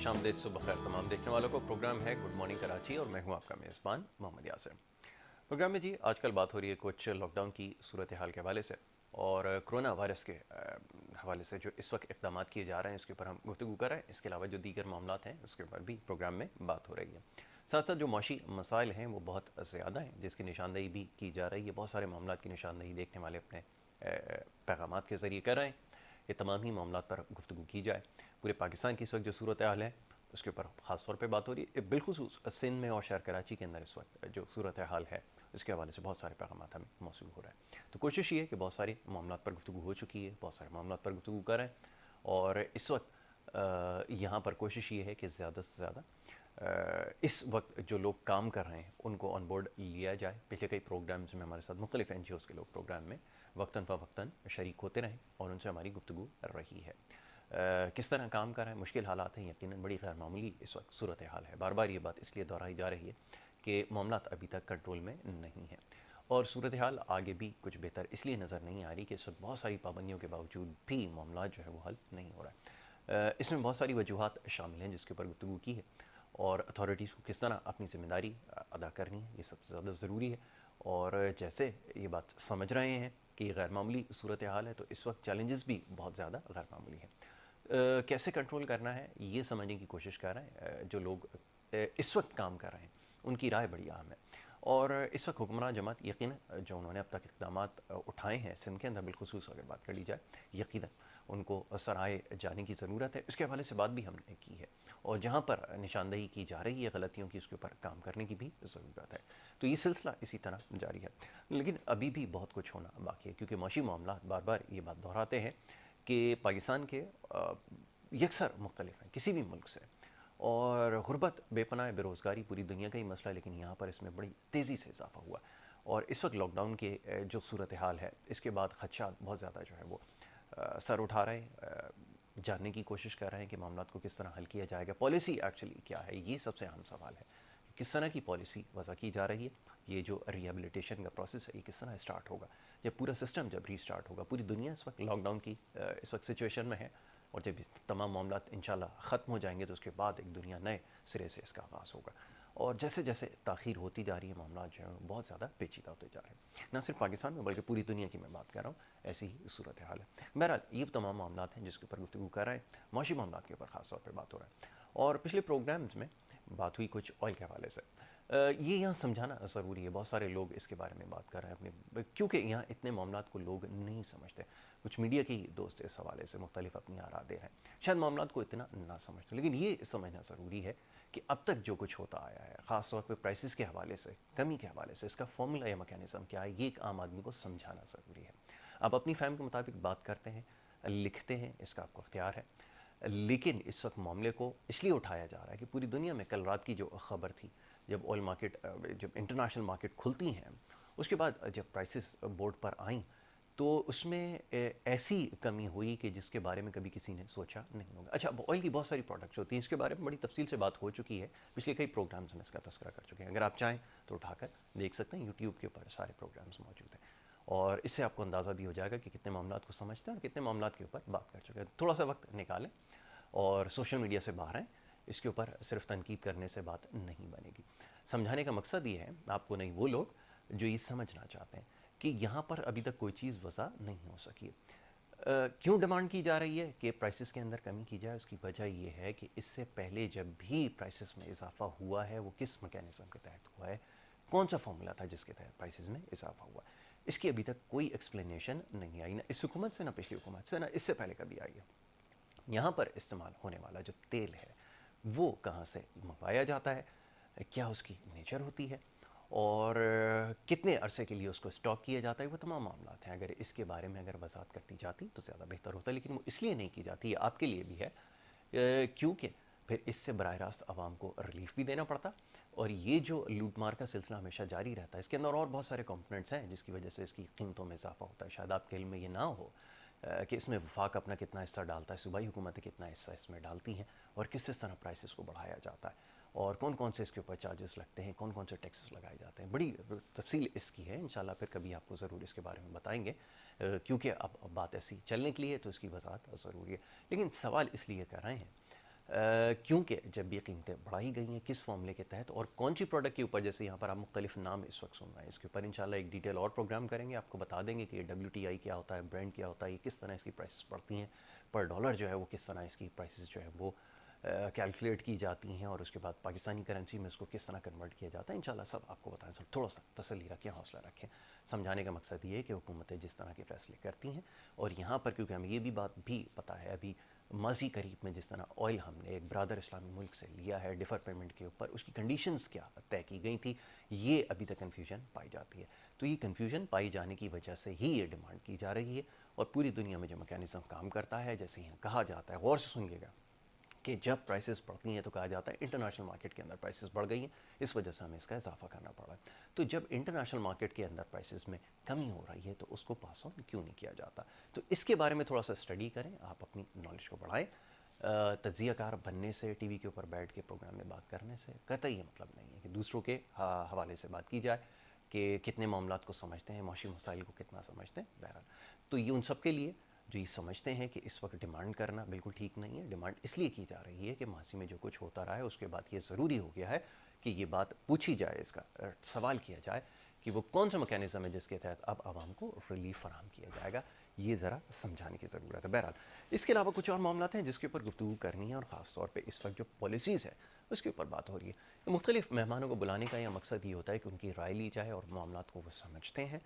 खुशामदीद, सुबह खैर तमाम देखने वालों को। प्रोग्राम है गुड मॉर्निंग कराची और मैं हूं आपका मेज़बान मोहम्मद यासिर। प्रोग्राम में जी आजकल बात हो रही है कुछ लॉकडाउन की सूरत हाल के हवाले से और कोरोना वायरस के हवाले से जो इस वक्त इक़दाम किए जा रहे हैं उसके ऊपर हम गुफ्तगू कर रहे हैं। इसके अलावा जो दीगर मामलात हैं उसके ऊपर भी प्रोग्राम में बात हो रही है। साथ साथ जो माशी मसाइल हैं वो बहुत ज़्यादा हैं जिसकी निशानदेही भी की जा रही है। बहुत सारे मामलात की निशानदेही देखने वाले अपने पैगामात के ज़रिए कर रहे हैं। ये तमाम ही मामलात पर गुफ्तगू की जाए। पूरे पाकिस्तान की इस वक्त जो सूरत हाल है उसके ऊपर ख़ास तौर पे बात हो रही है। बिलखुसूस सिंध में और शहर कराची के अंदर इस वक्त जो सूरत हाल है उसके हवाले से बहुत सारे पैगाम हमें मौसूल हो रहा है। तो कोशिश ये है कि बहुत सारे मामलात पर गुफ्तगू हो चुकी है, बहुत सारे मामलात पर गुफ्तगू कर रहे हैं और इस वक्त यहाँ पर कोशिश ये है कि ज़्यादा से ज़्यादा इस वक्त जो लोग काम कर रहे हैं उनको ऑन बोर्ड लिया जाए। पिछले कई प्रोग्राम्स में हमारे साथ मुख्तलिफ NGOs के लोग प्रोग्राम में वक्तन फ़वक्तन शरीक होते रहें और उनसे हमारी गुफ्तगू रही है। किस तरह काम कर रहे हैं, मुश्किल हालात हैं, यकीनन बड़ी गैर मामूली इस वक्त सूरत हाल है। बार बार ये बात इसलिए दोहराई जा रही है कि मामलात अभी तक कंट्रोल में नहीं है और सूरत हाल आगे भी कुछ बेहतर इसलिए नज़र नहीं आ रही कि इस वक्त बहुत सारी पाबंदियों के बावजूद भी मामला जो है वो हल नहीं हो रहा है। इसमें बहुत सारी वजूहात शामिल हैं जिसके ऊपर गुफ्तगू की है और अथॉरिटीज़ को किस तरह अपनी ज़िम्मेदारी अदा करनी है, ये सबसे ज़्यादा ज़रूरी है। और जैसे ये बात समझ रहे हैं कि गैर मामूली सूरत हाल है तो इस वक्त चैलेंजेस भी बहुत ज़्यादा गैर मामूली हैं। कैसे कंट्रोल करना है ये समझने की कोशिश कर रहे हैं। जो लोग इस वक्त काम कर रहे हैं उनकी राय बड़ी अहम है और इस वक्त हुक्मरान जमात यकीनन जो उन्होंने अब तक इक़दाम उठाए हैं सिंध के अंदर बिलखुसूस अगर बात कर ली जाए, यकीनन उनको सराहे जाने की ज़रूरत है। इसके हवाले से बात भी हमने की है और जहाँ पर निशानदेही की जा रही है गलतियों की उसके ऊपर काम करने की भी ज़रूरत है। तो ये सिलसिला इसी तरह जारी है, लेकिन अभी भी बहुत कुछ होना बाकी है क्योंकि माशी मामला बार बार ये बात दोहराते हैं कि पाकिस्तान के यकसर मुख्तलिफ हैं किसी भी मुल्क से और गुर्बत, बेपनाह बेरोज़गारी पूरी दुनिया का ही मसला है, लेकिन यहाँ पर इसमें बड़ी तेज़ी से इजाफा हुआ और इस वक्त लॉकडाउन के जो सूरत हाल है इसके बाद खदशात बहुत ज़्यादा जो है वो सर उठा रहे हैं। जानने की कोशिश कर रहे हैं कि मामलात को किस तरह हल किया जाएगा, पॉलिसी एक्चुअली क्या है, ये सबसे अहम सवाल है। किस तरह की पॉलिसी वज़ा की जा रही है, ये जो रिहेबिलिटेशन का प्रोसेस है ये किस तरह स्टार्ट होगा, जब पूरा सिस्टम जब रीस्टार्ट होगा। पूरी दुनिया इस वक्त लॉकडाउन की इस वक्त सिचुएशन में है और जब इस तमाम मामला इंशाल्लाह ख़त्म हो जाएंगे तो उसके बाद एक दुनिया नए सिरे से इसका आगाज़ होगा और जैसे जैसे ताख़ीर होती जा रही है मामला जो है बहुत ज़्यादा पेचीदा होते जा रहे हैं। न सिर्फ पाकिस्तान में बल्कि पूरी दुनिया की मैं बात कर रहा हूँ, ऐसी ही सूरत हाल है। बहरहाल ये तमाम मामला हैं जिसके ऊपर गुफ्तगू कर रहे हैं, माशी मामला के ऊपर ख़ास तौर पर बात हो रहा है और पिछले प्रोग्राम्स में बात हुई कुछ ऑयल के हवाले से। ये यहाँ समझाना ज़रूरी है, बहुत सारे लोग इसके बारे में बात कर रहे हैं अपने, क्योंकि यहाँ इतने मामलात को लोग नहीं समझते। कुछ मीडिया के ही दोस्त इस हवाले से मुख्तलिफ अपनी आरा दे रहे हैं, शायद मामलात को इतना ना समझते, लेकिन ये समझना ज़रूरी है कि अब तक जो कुछ होता आया है ख़ास तौर पर प्राइसेस के हवाले से, कमी के हवाले से, इसका फॉर्मूला या मैकेनिज़्म क्या है, ये एक आम आदमी को समझाना ज़रूरी है। आप अपनी फ़हम के मुताबिक बात करते हैं, लिखते हैं, इसका आपको अख्तियार है, लेकिन इस वक्त मामले को इसलिए उठाया जा रहा है कि पूरी दुनिया में कल रात की जो ख़बर थी, जब ऑयल मार्केट, जब इंटरनेशनल मार्केट खुलती हैं उसके बाद जब प्राइसेस बोर्ड पर आईं तो उसमें ऐसी कमी हुई कि जिसके बारे में कभी किसी ने सोचा नहीं होगा। अच्छा, अब ऑयल की बहुत सारी प्रोडक्ट्स होती हैं, इसके बारे में बड़ी तफसील से बात हो चुकी है, पिछले कई प्रोग्राम्स में इसका तस्करा कर चुके हैं। अगर आप चाहें तो उठाकर देख सकते हैं, यूट्यूब के ऊपर सारे प्रोग्राम्स मौजूद हैं और इससे आपको अंदाज़ा भी हो जाएगा कि कितने मामलात को समझते हैं और कितने मामलात के ऊपर बात कर चुके हैं। थोड़ा सा वक्त निकालें और सोशल मीडिया से बाहर आएँ, इसके ऊपर सिर्फ तनकीद करने से बात नहीं बनेगी। समझाने का मकसद ये है आपको, नहीं वो लोग जो ये समझना चाहते हैं कि यहाँ पर अभी तक कोई चीज़ वज़ा नहीं हो सकी है। क्यों डिमांड की जा रही है कि प्राइसेस के अंदर कमी की जाए, उसकी वजह ये है कि इससे पहले जब भी प्राइसेस में इजाफा हुआ है वो किस मैकेनिज़्म के तहत हुआ है, कौन सा फार्मूला था जिसके तहत प्राइसेस में इजाफा हुआ, इसकी अभी तक कोई एक्सप्लेनेशन नहीं आई, ना इस हुकूमत से, ना पिछली हुकूमत से, ना इससे पहले कभी आई है। यहाँ पर इस्तेमाल होने वाला जो तेल है वो कहाँ से मंगवाया जाता है, क्या उसकी नेचर होती है और कितने अरसे के लिए उसको स्टॉक किया जाता है, वो तमाम मामला हैं। अगर इसके बारे में अगर वजाहत करती जाती तो ज़्यादा बेहतर होता, लेकिन वो इसलिए नहीं की जाती, ये आपके लिए भी है क्योंकि फिर इससे बराह रास्त आवाम को रिलीफ भी देना पड़ता और ये जो लूट मार का सिलसिला हमेशा जारी रहता है, इसके अंदर और बहुत सारे कंपोनेंट्स हैं जिसकी वजह से इसकी कीमतों में इजाफा होता है। शायद आपके इल्म में ये ना हो कि इसमें वफाक अपना कितना हिस्सा डालता है, सूबाई हुकूमतें कितना हिस्सा इसमें डालती हैं और किस तरह प्राइसेस को बढ़ाया जाता है और कौन कौन से इसके ऊपर चार्जेस लगते हैं, कौन कौन से टैक्सेस लगाए जाते हैं। बड़ी तफसील इसकी है, इंशाल्लाह फिर कभी आपको ज़रूर इसके बारे में बताएंगे क्योंकि अब बात ऐसी चलने के लिए तो इसकी वजाहत ज़रूरी है। लेकिन सवाल इसलिए कर रहे हैं क्योंकि जब ये कीमतें बढ़ाई गई हैं किस मामले के तहत और कौन सी प्रोडक्ट के ऊपर, जैसे यहाँ पर आप मुख्तलिफ नाम इस वक्त सुन रहे हैं, इसके ऊपर इंशाल्लाह एक डिटेल और प्रोग्राम करेंगे, आपको बता देंगे कि ये WTI क्या होता है, ब्रांड क्या होता है, किस तरह इसकी प्राइसेस बढ़ती हैं पर डॉलर जो है वो किस तरह इसकी प्राइसेस जो है वो कैलकुलेट की जाती हैं और उसके बाद पाकिस्तानी करेंसी में उसको किस तरह कन्वर्ट किया जाता है। इंशाल्लाह सब आपको बताएं, सब थोड़ा सा तसल्ली रखें, हौसला रखें। समझाने का मकसद ये है कि हुकूमतें जिस तरह के फ़ैसले करती हैं और यहाँ पर क्योंकि हमें ये भी बात भी पता है, अभी माजी करीब में जिस तरह ऑयल हमने एक ब्रादर इस्लामी मुल्क से लिया है डिफ़र पेमेंट के ऊपर, उसकी कंडीशंस क्या तय की गई थी, ये अभी तक कन्फ्यूजन पाई जाती है। तो ये कन्फ्यूजन पाई जाने की वजह से ही ये डिमांड की जा रही है और पूरी दुनिया में जो मैकेनिज़्म काम करता है, जैसे यहाँ कहा जाता है, गौर से सुनिएगा, कि जब प्राइसेस बढ़ती हैं तो कहा जाता है इंटरनेशनल मार्केट के अंदर प्राइसेस बढ़ गई हैं, इस वजह से हमें इसका इजाफा करना पड़ा है। तो जब इंटरनेशनल मार्केट के अंदर प्राइसेस में कमी हो रही है तो उसको पास ऑन क्यों नहीं किया जाता। तो इसके बारे में थोड़ा सा स्टडी करें, आप अपनी नॉलेज को बढ़ाएं। तज्ज़ियाकार बनने से, टीवी के ऊपर बैठ के प्रोग्राम में बात करने से कतई ये मतलब नहीं है कि दूसरों के हवाले से बात की जाए कि कितने मामलात को समझते हैं, माशी मसाइल को कितना समझते हैं। बहरहाल तो ये उन सब के लिए जो ये समझते हैं कि इस वक्त डिमांड करना बिल्कुल ठीक नहीं है। डिमांड इसलिए की जा रही है कि माजी में जो कुछ होता रहा है उसके बाद ये ज़रूरी हो गया है कि ये बात पूछी जाए, इसका सवाल किया जाए कि वो कौन सा मैकेनिज़्म है जिसके तहत अब आवाम को रिलीफ फराहम किया जाएगा। ये ज़रा समझाने की ज़रूरत है। बहरहाल इसके अलावा कुछ और मामला हैं जिसके ऊपर गुफ्तगू करनी है और ख़ास तौर पर इस वक्त जो पॉलिसीज़ है उसके ऊपर बात हो रही है। मुख्तलिफ मेहमानों को बुलाने का यह मकसद ये होता है कि उनकी राय ली जाए और मामला को वो समझते हैं,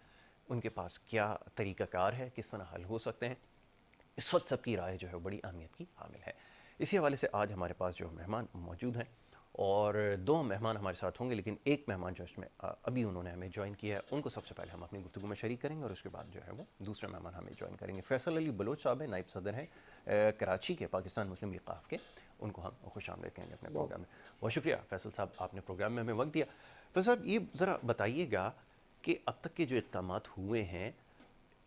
उनके पास क्या तरीक़ाकार है, किस तरह हल हो सकते हैं। इस वक्त सबकी राय जो है बड़ी अहमियत की हामिल है। इसी हवाले से आज हमारे पास जो मेहमान मौजूद हैं और दो मेहमान हमारे साथ होंगे, लेकिन एक मेहमान जो इसमें अभी उन्होंने हमें ज्वाइन किया है उनको सबसे पहले हम अपनी गुफ्तगू में शरीक करेंगे और उसके बाद जो है वो दूसरे मेहमान हमें ज्वाइन करेंगे। फैसल अली बलोच साहब है, नायब सदर हैं कराची के पाकिस्तान मुस्लिम लीग क़ाफ के, उनको हम खुशामदीद कहेंगे अपने प्रोग्राम में। बहुत शुक्रिया फैसल साहब, आपने प्रोग्राम में हमें वक्त दिया। फैसल साहब ये ज़रा बताइएगा कि अब तक के जो इक़दामात हुए हैं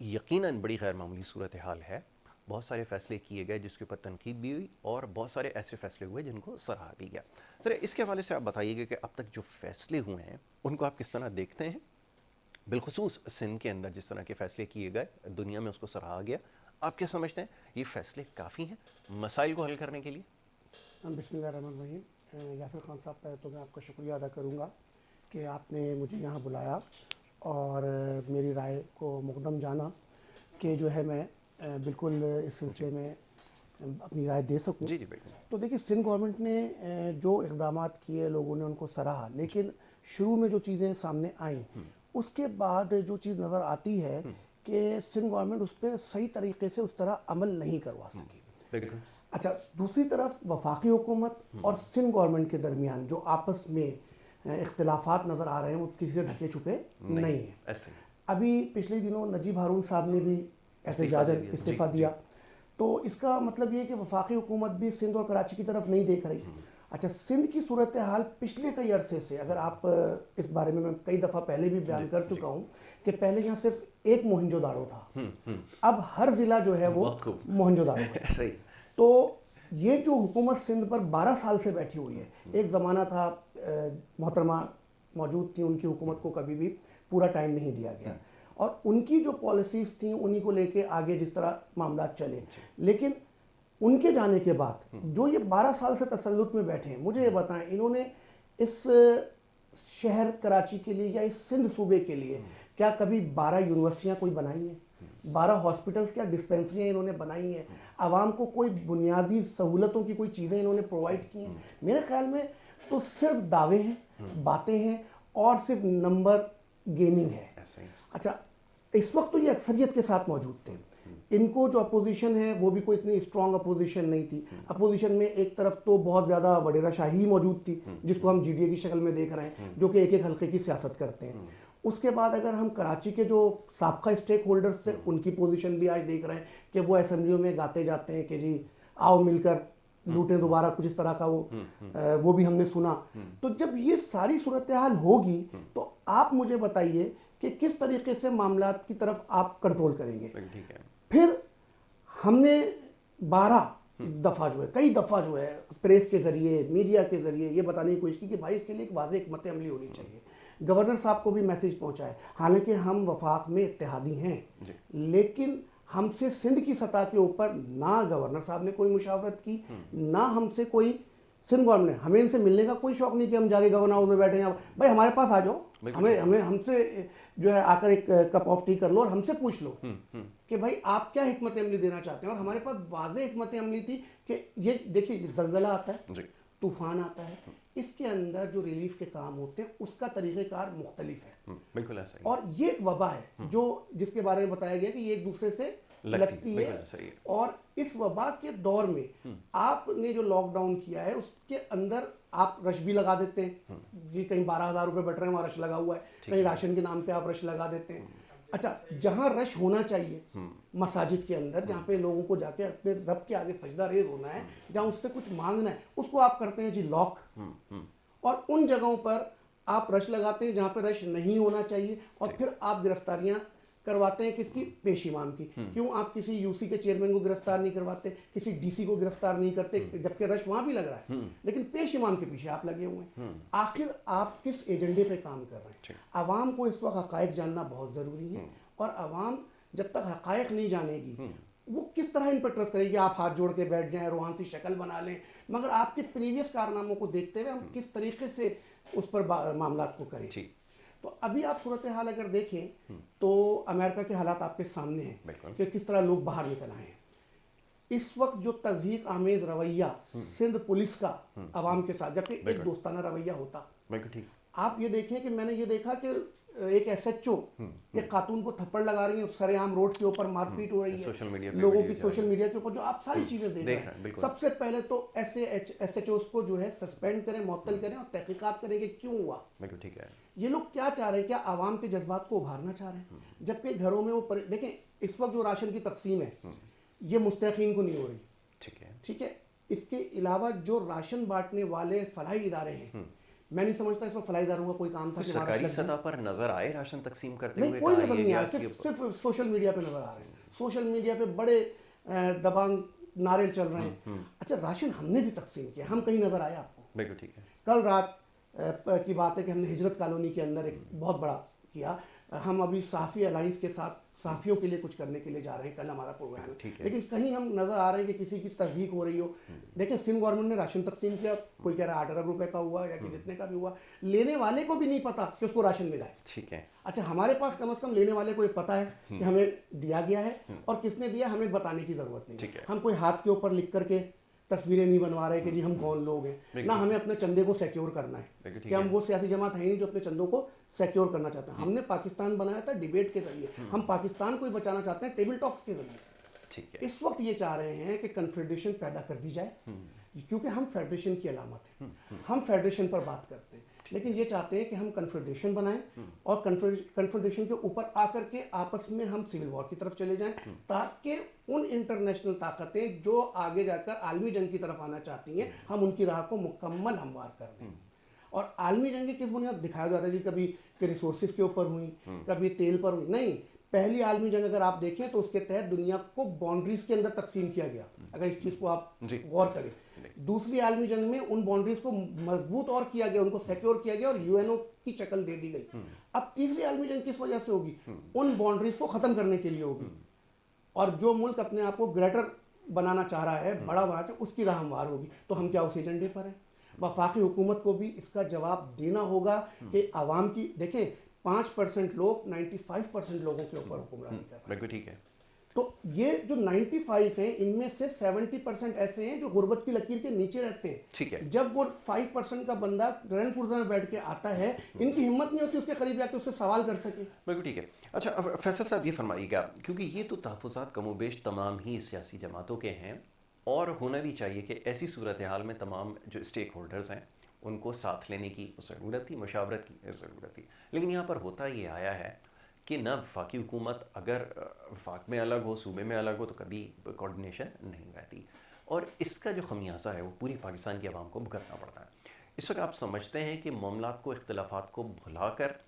यकीनन बड़ी गैर मामूली सूरत हाल है, बहुत सारे फ़ैसले किए गए जिसके ऊपर तनकीद भी हुई और बहुत सारे ऐसे फ़ैसले हुए जिनको सराहा भी गया। सर इसके हवाले से आप बताइएगा कि अब तक जो फ़ैसले हुए हैं उनको आप किस तरह देखते हैं, बिलखुसूस सिंध के अंदर जिस तरह के फ़ैसले किए गए दुनिया में उसको सराहा गया, आप क्या समझते हैं ये फ़ैसले काफ़ी हैं मसाइल को हल करने के लिए? बिस्मिल्लाहिर्रहमानिर्रहीम। यासिर खान साहब, पहले तो मैं आपका शुक्रिया अदा करूँगा कि आपने मुझे यहाँ बुलाया और मेरी राय को मुक़द्दम जाना कि जो है मैं बिल्कुल इस सिलसिले में अपनी राय दे सकूं। जी बिल्कुल। तो देखिए, सिंध गवर्नमेंट ने जो इक़दामात किए लोगों ने उनको सराहा, लेकिन शुरू में जो चीज़ें सामने आईं उसके बाद जो चीज़ नज़र आती है कि सिंध गवर्नमेंट उस पर सही तरीके से उस तरह अमल नहीं करवा सकी। बिल्कुल। अच्छा, दूसरी तरफ वफाकी हुकूमत और सिंध गवर्नमेंट के दरमियान जो आपस में इख्तिलाफात नज़र आ रहे हैं वो किसी से ढके छुपे नहीं है। अभी पिछले दिनों नजीब हारून साहब ने भी इस्तीफ़ा दिया, तो इसका मतलब ये कि वफाकी हुकूमत भी सिंध और कराची की तरफ नहीं देख रही। अच्छा, सिंध की सूरत हाल पिछले कई अरसे से, अगर आप इस बारे में मैं कई दफ़ा पहले भी बयान कर चुका हूँ कि पहले यहाँ सिर्फ एक मोहनजोदाड़ो था, अब हर ज़िला जो है वो मोहनजोदाड़ो है। तो ये जो हुकूमत सिंध पर 12 साल से बैठी हुई है, एक ज़माना था मोहतरमा मौजूद थी, उनकी हुकूमत को कभी भी पूरा टाइम नहीं दिया गया और उनकी जो पॉलिसीज़ थी उन्हीं को लेके आगे जिस तरह मामला चले। लेकिन उनके जाने के बाद जो ये 12 साल से तसल्लुत में बैठे हैं, मुझे ये बताएं इन्होंने इस शहर कराची के लिए या इस सिंध सूबे के लिए क्या कभी 12 यूनिवर्सिटियाँ कोई बनाई हैं, 12 हॉस्पिटल्स क्या डिस्पेंसरियाँ इन्होंने बनाई हैं, आवाम को कोई बुनियादी सहूलतों की कोई चीज़ें इन्होंने प्रोवाइड की हैं? मेरे ख्याल में तो सिर्फ दावे हैं, बातें हैं और सिर्फ नंबर गेमिंग है। अच्छा, इस वक्त तो ये अक्सरियत के साथ मौजूद थे, इनको जो अपोजिशन है वो भी कोई इतनी स्ट्रॉन्ग अपोजिशन नहीं थी। अपोजिशन में एक तरफ तो बहुत ज़्यादा वडेरा शाही मौजूद थी जिसको हम GDA की शक्ल में देख रहे हैं, जो कि एक एक हल्के की सियासत करते हैं। उसके बाद अगर हम कराची के जो साबका स्टेक होल्डर्स थे उनकी पोजीशन भी आज देख रहे हैं कि वो असेंबलियों में गाते जाते हैं कि जी आओ मिलकर लूटें दोबारा, कुछ इस तरह का वो भी हमने सुना। तो जब ये सारी सूरत हाल होगी तो आप मुझे बताइए कि किस तरीके से मामलात की तरफ आप कंट्रोल करेंगे। फिर हमने 12 दफ़ा जो है, कई दफ़ा जो है प्रेस के ज़रिए, मीडिया के ज़रिए ये बताने की कोशिश की कि भाई इसके लिए एक वाज़ेह हिकमत अमली होनी चाहिए। गवर्नर साहब को भी मैसेज पहुंचा है, हालांकि हम वफाक में इत्तेहादी हैं लेकिन हमसे सिंध की सतह के ऊपर ना गवर्नर साहब ने कोई मुशावरत की, ना हमसे कोई सिंध गवर्नमेंट ने, हमें इनसे मिलने का कोई शौक नहीं कि हम जाके गवर्नर हाउस में बैठे हैं, भाई हमारे पास आ जाओ, हमें हमसे जो है आकर एक कप ऑफ टी कर लो और हमसे पूछ लो कि भाई आप क्या हिकमत अमली देना चाहते हैं। और हमारे पास वाज़ेह हिकमत अमली थी कि ये देखिए, जल्जला आता है, तूफान आता है, इसके अंदर जो रिलीफ के काम होते हैं उसका तरीक़ेकार मुख्तलिफ है। बिल्कुल ऐसा ही। और ये एक वबा है जो जिसके बारे में बताया गया कि ये एक दूसरे से लगती है। और इस वबा के दौर में आपने जो लॉकडाउन किया है उसके अंदर आप रश भी लगा देते हैं जी, कहीं 12,000 रुपये बट रहे हैं वहाँ रश लगा हुआ है, कहीं राशन के नाम पे आप रश लगा देते हैं। अच्छा, जहाँ रश होना चाहिए मसाजिद के अंदर, जहाँ पे लोगों को जाके अपने रब के आगे सजदा रेज होना है, जहाँ उससे कुछ मांगना है, उसको आप करते हैं जी लॉक। और उन जगहों पर आप रश लगाते हैं जहाँ पे रश नहीं होना चाहिए, और फिर आप गिरफ्तारियाँ करवाते हैं किसकी, पेश इमाम की। क्यों आप किसी यूसी के चेयरमैन को गिरफ्तार नहीं करवाते, किसी डीसी को गिरफ्तार नहीं करते, जबकि रश वहां भी लग रहा है, लेकिन पेश इमाम के पीछे आप लगे हुए हैं। आखिर आप किस एजेंडे पे काम कर रहे हैं? आवाम को इस वक्त हकायक जानना बहुत ज़रूरी है, और आवाम जब तक हकायक नहीं जानेगी वो किस तरह इन पर ट्रस्ट करेगी। आप हाथ जोड़ के बैठ जाएं, रूहानी शक्ल बना लें, मगर आपके प्रीवियस कारनामों को देखते हुए हम किस तरीके से उस पर मामला को करें। तो अभी आप सूरत हाल अगर देखें तो अमेरिका के हालात आपके सामने हैं कि किस तरह लोग बाहर निकल आए हैं। इस वक्त जो तज़हीक आमेज़ रवैया सिंध पुलिस का अवाम के साथ, जबकि एक दोस्ताना रवैया होता, आप ये देखें कि मैंने ये देखा कि एक SHO एक खातून को थप्पड़ लगा रही है, सरेआम रोड के ऊपर मारपीट हो रही है, लोगों की सोशल मीडिया के ऊपर जो आप सारी चीज़ें देख रहे हैं। सबसे पहले तो SHOs को जो है सस्पेंड करें, मुअत्तल करें और तहकीकात करें कि क्यों हुआ। ठीक है, ये लोग क्या चाह रहे हैं? क्या आवाम के जज्बात को उभारना चाह रहे हैं? जबकि घरों में वो देखें, इस वक्त जो राशन की तकसीम है ये मुस्तहिकीन को नहीं हो रही, ठीक है। इसके अलावा जो राशन बांटने वाले फलाही इदारे हैं, मैं नहीं समझता इसमें फलाही इदारों का कोई काम था। सरकारी सतह पर नजर आए राशन तकसीम करते हुए? कोई नजर नहीं आया, सिर्फ सोशल मीडिया पे नजर आ रहे हैं। सोशल मीडिया पे बड़े दबांग नारे चल रहे हैं। अच्छा, राशन हमने भी तकसीम किया, हम कहीं नजर आए आपको? बिल्कुल ठीक है। कल रात की बात है कि हमने हिजरत कॉलोनी के अंदर एक बहुत बड़ा किया। हम अभी साफ़ी अलाइंस के साथ साफ़ियों के लिए कुछ करने के लिए जा रहे हैं, कल हमारा प्रोग्राम है, लेकिन कहीं हम नज़र आ रहे हैं कि किसी की तस्दीक हो रही हो। देखिए, सिंध गवर्नमेंट ने राशन तकसीम किया, कोई कह रहा है 8 अरब रुपए का हुआ या कि जितने का भी हुआ, लेने वाले को भी नहीं पता कि उसको राशन मिला है। ठीक है। अच्छा, हमारे पास कम से कम लेने वाले को ये पता है कि हमें दिया गया है, और किसने दिया हमें बताने की ज़रूरत नहीं है। हम कोई हाथ के ऊपर लिख करके तस्वीरें नहीं बनवा रहे कि जी हम कौन लोग हैं, ना हमें अपने चंदे को सिक्योर करना है कि हम वो सियासी जमात है नहीं जो अपने चंदों को सिक्योर करना चाहते हैं। हमने पाकिस्तान बनाया था डिबेट के जरिए, हम पाकिस्तान को ही बचाना चाहते हैं टेबल टॉक्स के जरिए। इस वक्त ये चाह रहे हैं कि कन्फेडरेशन पैदा कर दी जाए, क्योंकि हम फेडरेशन की अलामत है, हम फेडरेशन पर बात करते हैं, लेकिन ये चाहते हैं कि हम कन्फेडरेशन बनाएं और कन्फेडरेशन के ऊपर आकर के आपस में हम सिविल वॉर की तरफ चले जाएं, ताकि उन इंटरनेशनल ताकतें जो आगे जाकर आलमी जंग की तरफ आना चाहती हैं, हम उनकी राह को मुकम्मल हमवार कर दें। और आलमी जंग किस बुनियाद दिखाया जाता है जी, कभी के रिसोर्सेज के ऊपर हुई, कभी तेल पर हुई, नहीं। पहली आलमी जंग अगर आप देखें तो उसके तहत दुनिया को बाउंड्रीज के अंदर तकसीम किया गया, अगर इस चीज़ को आप गौर करें। दूसरी आलमी जंग में उन बाउंड्रीज को मजबूत और किया गया, उनको सिक्योर किया गया और UNO की शक्ल दे दी गई। अब तीसरी आलमी जंग किस वजह से होगी? उन बाउंड्रीज को ख़त्म करने के लिए होगी, और जो मुल्क अपने आप को ग्रेटर बनाना चाह रहा है, बड़ा बनाना चाह, उसकी राह हमवार होगी। तो हम क्या उस एजेंडे पर हैं? वफाकी हुकूमत को भी इसका जवाब देना होगा कि आवाम की, देखें 5% लोग 95% लोगों के ऊपर हुक्मरानी कर रहे हैं। ठीक है। तो ये जो 95 हैं, इनमें से 70% ऐसे हैं जो गुर्बत की लकीर के नीचे रहते हैं। ठीक है। जब वो 5% का बंदा रैनपुरजा में बैठ के आता है, इनकी हिम्मत नहीं होती उसके करीब जाके उससे सवाल कर सके। बिल्कुल ठीक है। अच्छा, अब फैसल साहब ये फरमाइएगा, क्योंकि ये तो तहफ़्फ़ुज़ात कमोबेश तमाम ही सियासी जमातों के हैं, और होना भी चाहिए कि ऐसी सूरत हाल में तमाम जो स्टेक होल्डर्स हैं उनको साथ लेने की ज़रूरत थी, मशावरत की ज़रूरत थी। लेकिन यहाँ पर होता ये आया है कि न वफाकी हुकूमत अगर वफाक में अलग हो, सूबे में अलग हो, तो कभी कोऑर्डिनेशन नहीं रहती, और इसका जो खमियाजा है वो पूरी पाकिस्तान की आवाम को भुगतना पड़ता है। इस वक्त आप समझते हैं कि मामलात को, इख्तिलाफात को भुलाकर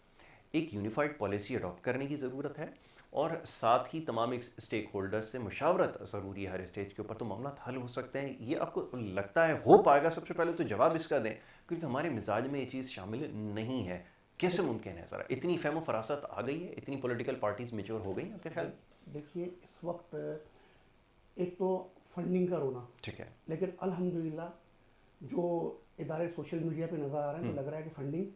एक यूनिफाइड पॉलिसी अडॉप्ट करने की ज़रूरत है, और साथ ही तमाम स्टेक होल्डर्स से मुशावरत ज़रूरी है हर स्टेज के ऊपर, तो मामला हल हो सकते हैं। ये आपको लगता है हो पाएगा? सबसे पहले तो जवाब इसका दें, क्योंकि हमारे मिजाज में ये चीज़ शामिल नहीं है। कैसे मुमकिन है? ज़रा इतनी फ़हम व फरासत आ गई है, इतनी पॉलिटिकल पार्टीज़ मेच्योर हो गई हैं आपके ख्याल? देखिए इस वक्त एक तो फंडिंग का रोना, ठीक है, लेकिन अल्हम्दुलिल्लाह जो इदारे सोशल मीडिया पे नज़र आ रहे हैं तो लग रहा है कि फंडिंग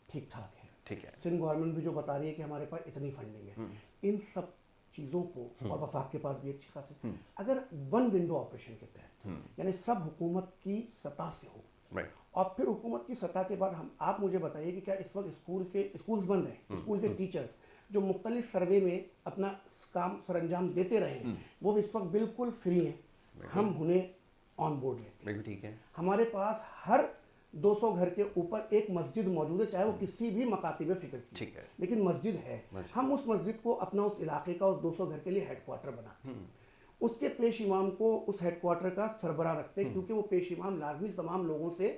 ठीक ठाक है। ठीक है, सिंध गवर्नमेंट भी जो बता रही है कि हमारे पास इतनी फंडिंग है। इन सब चीज़ों को, और वफाक के पास भी अच्छी खासी, अगर वन विंडो ऑपरेशन के तहत यानी सब हुकूमत की सतह से हो, राइट, और फिर हुकूमत की सतह के बाद हम, आप मुझे बताइए कि क्या इस वक्त स्कूल्स बंद हैं, स्कूल के टीचर्स जो मुख्तलिफ सर्वे में अपना काम सरंजाम देते रहे हैं वो इस वक्त बिल्कुल फ्री हैं, हम उन्हें ऑन बोर्ड लेते हैं। बिल्कुल ठीक है, हमारे पास हर 200 घर के ऊपर एक मस्जिद मौजूद है, चाहे वो किसी भी मकातिब फिक्र की, ठीक है, लेकिन मस्जिद है। हम उस मस्जिद को अपना उस इलाके का उस 200 घर के लिए हेडक्वार्टर बनाते हैं, उसके पेश इमाम को उस हेडक्वार्टर का सरबराह रखते हैं, क्योंकि वो पेश इमाम लाजमी तमाम लोगों से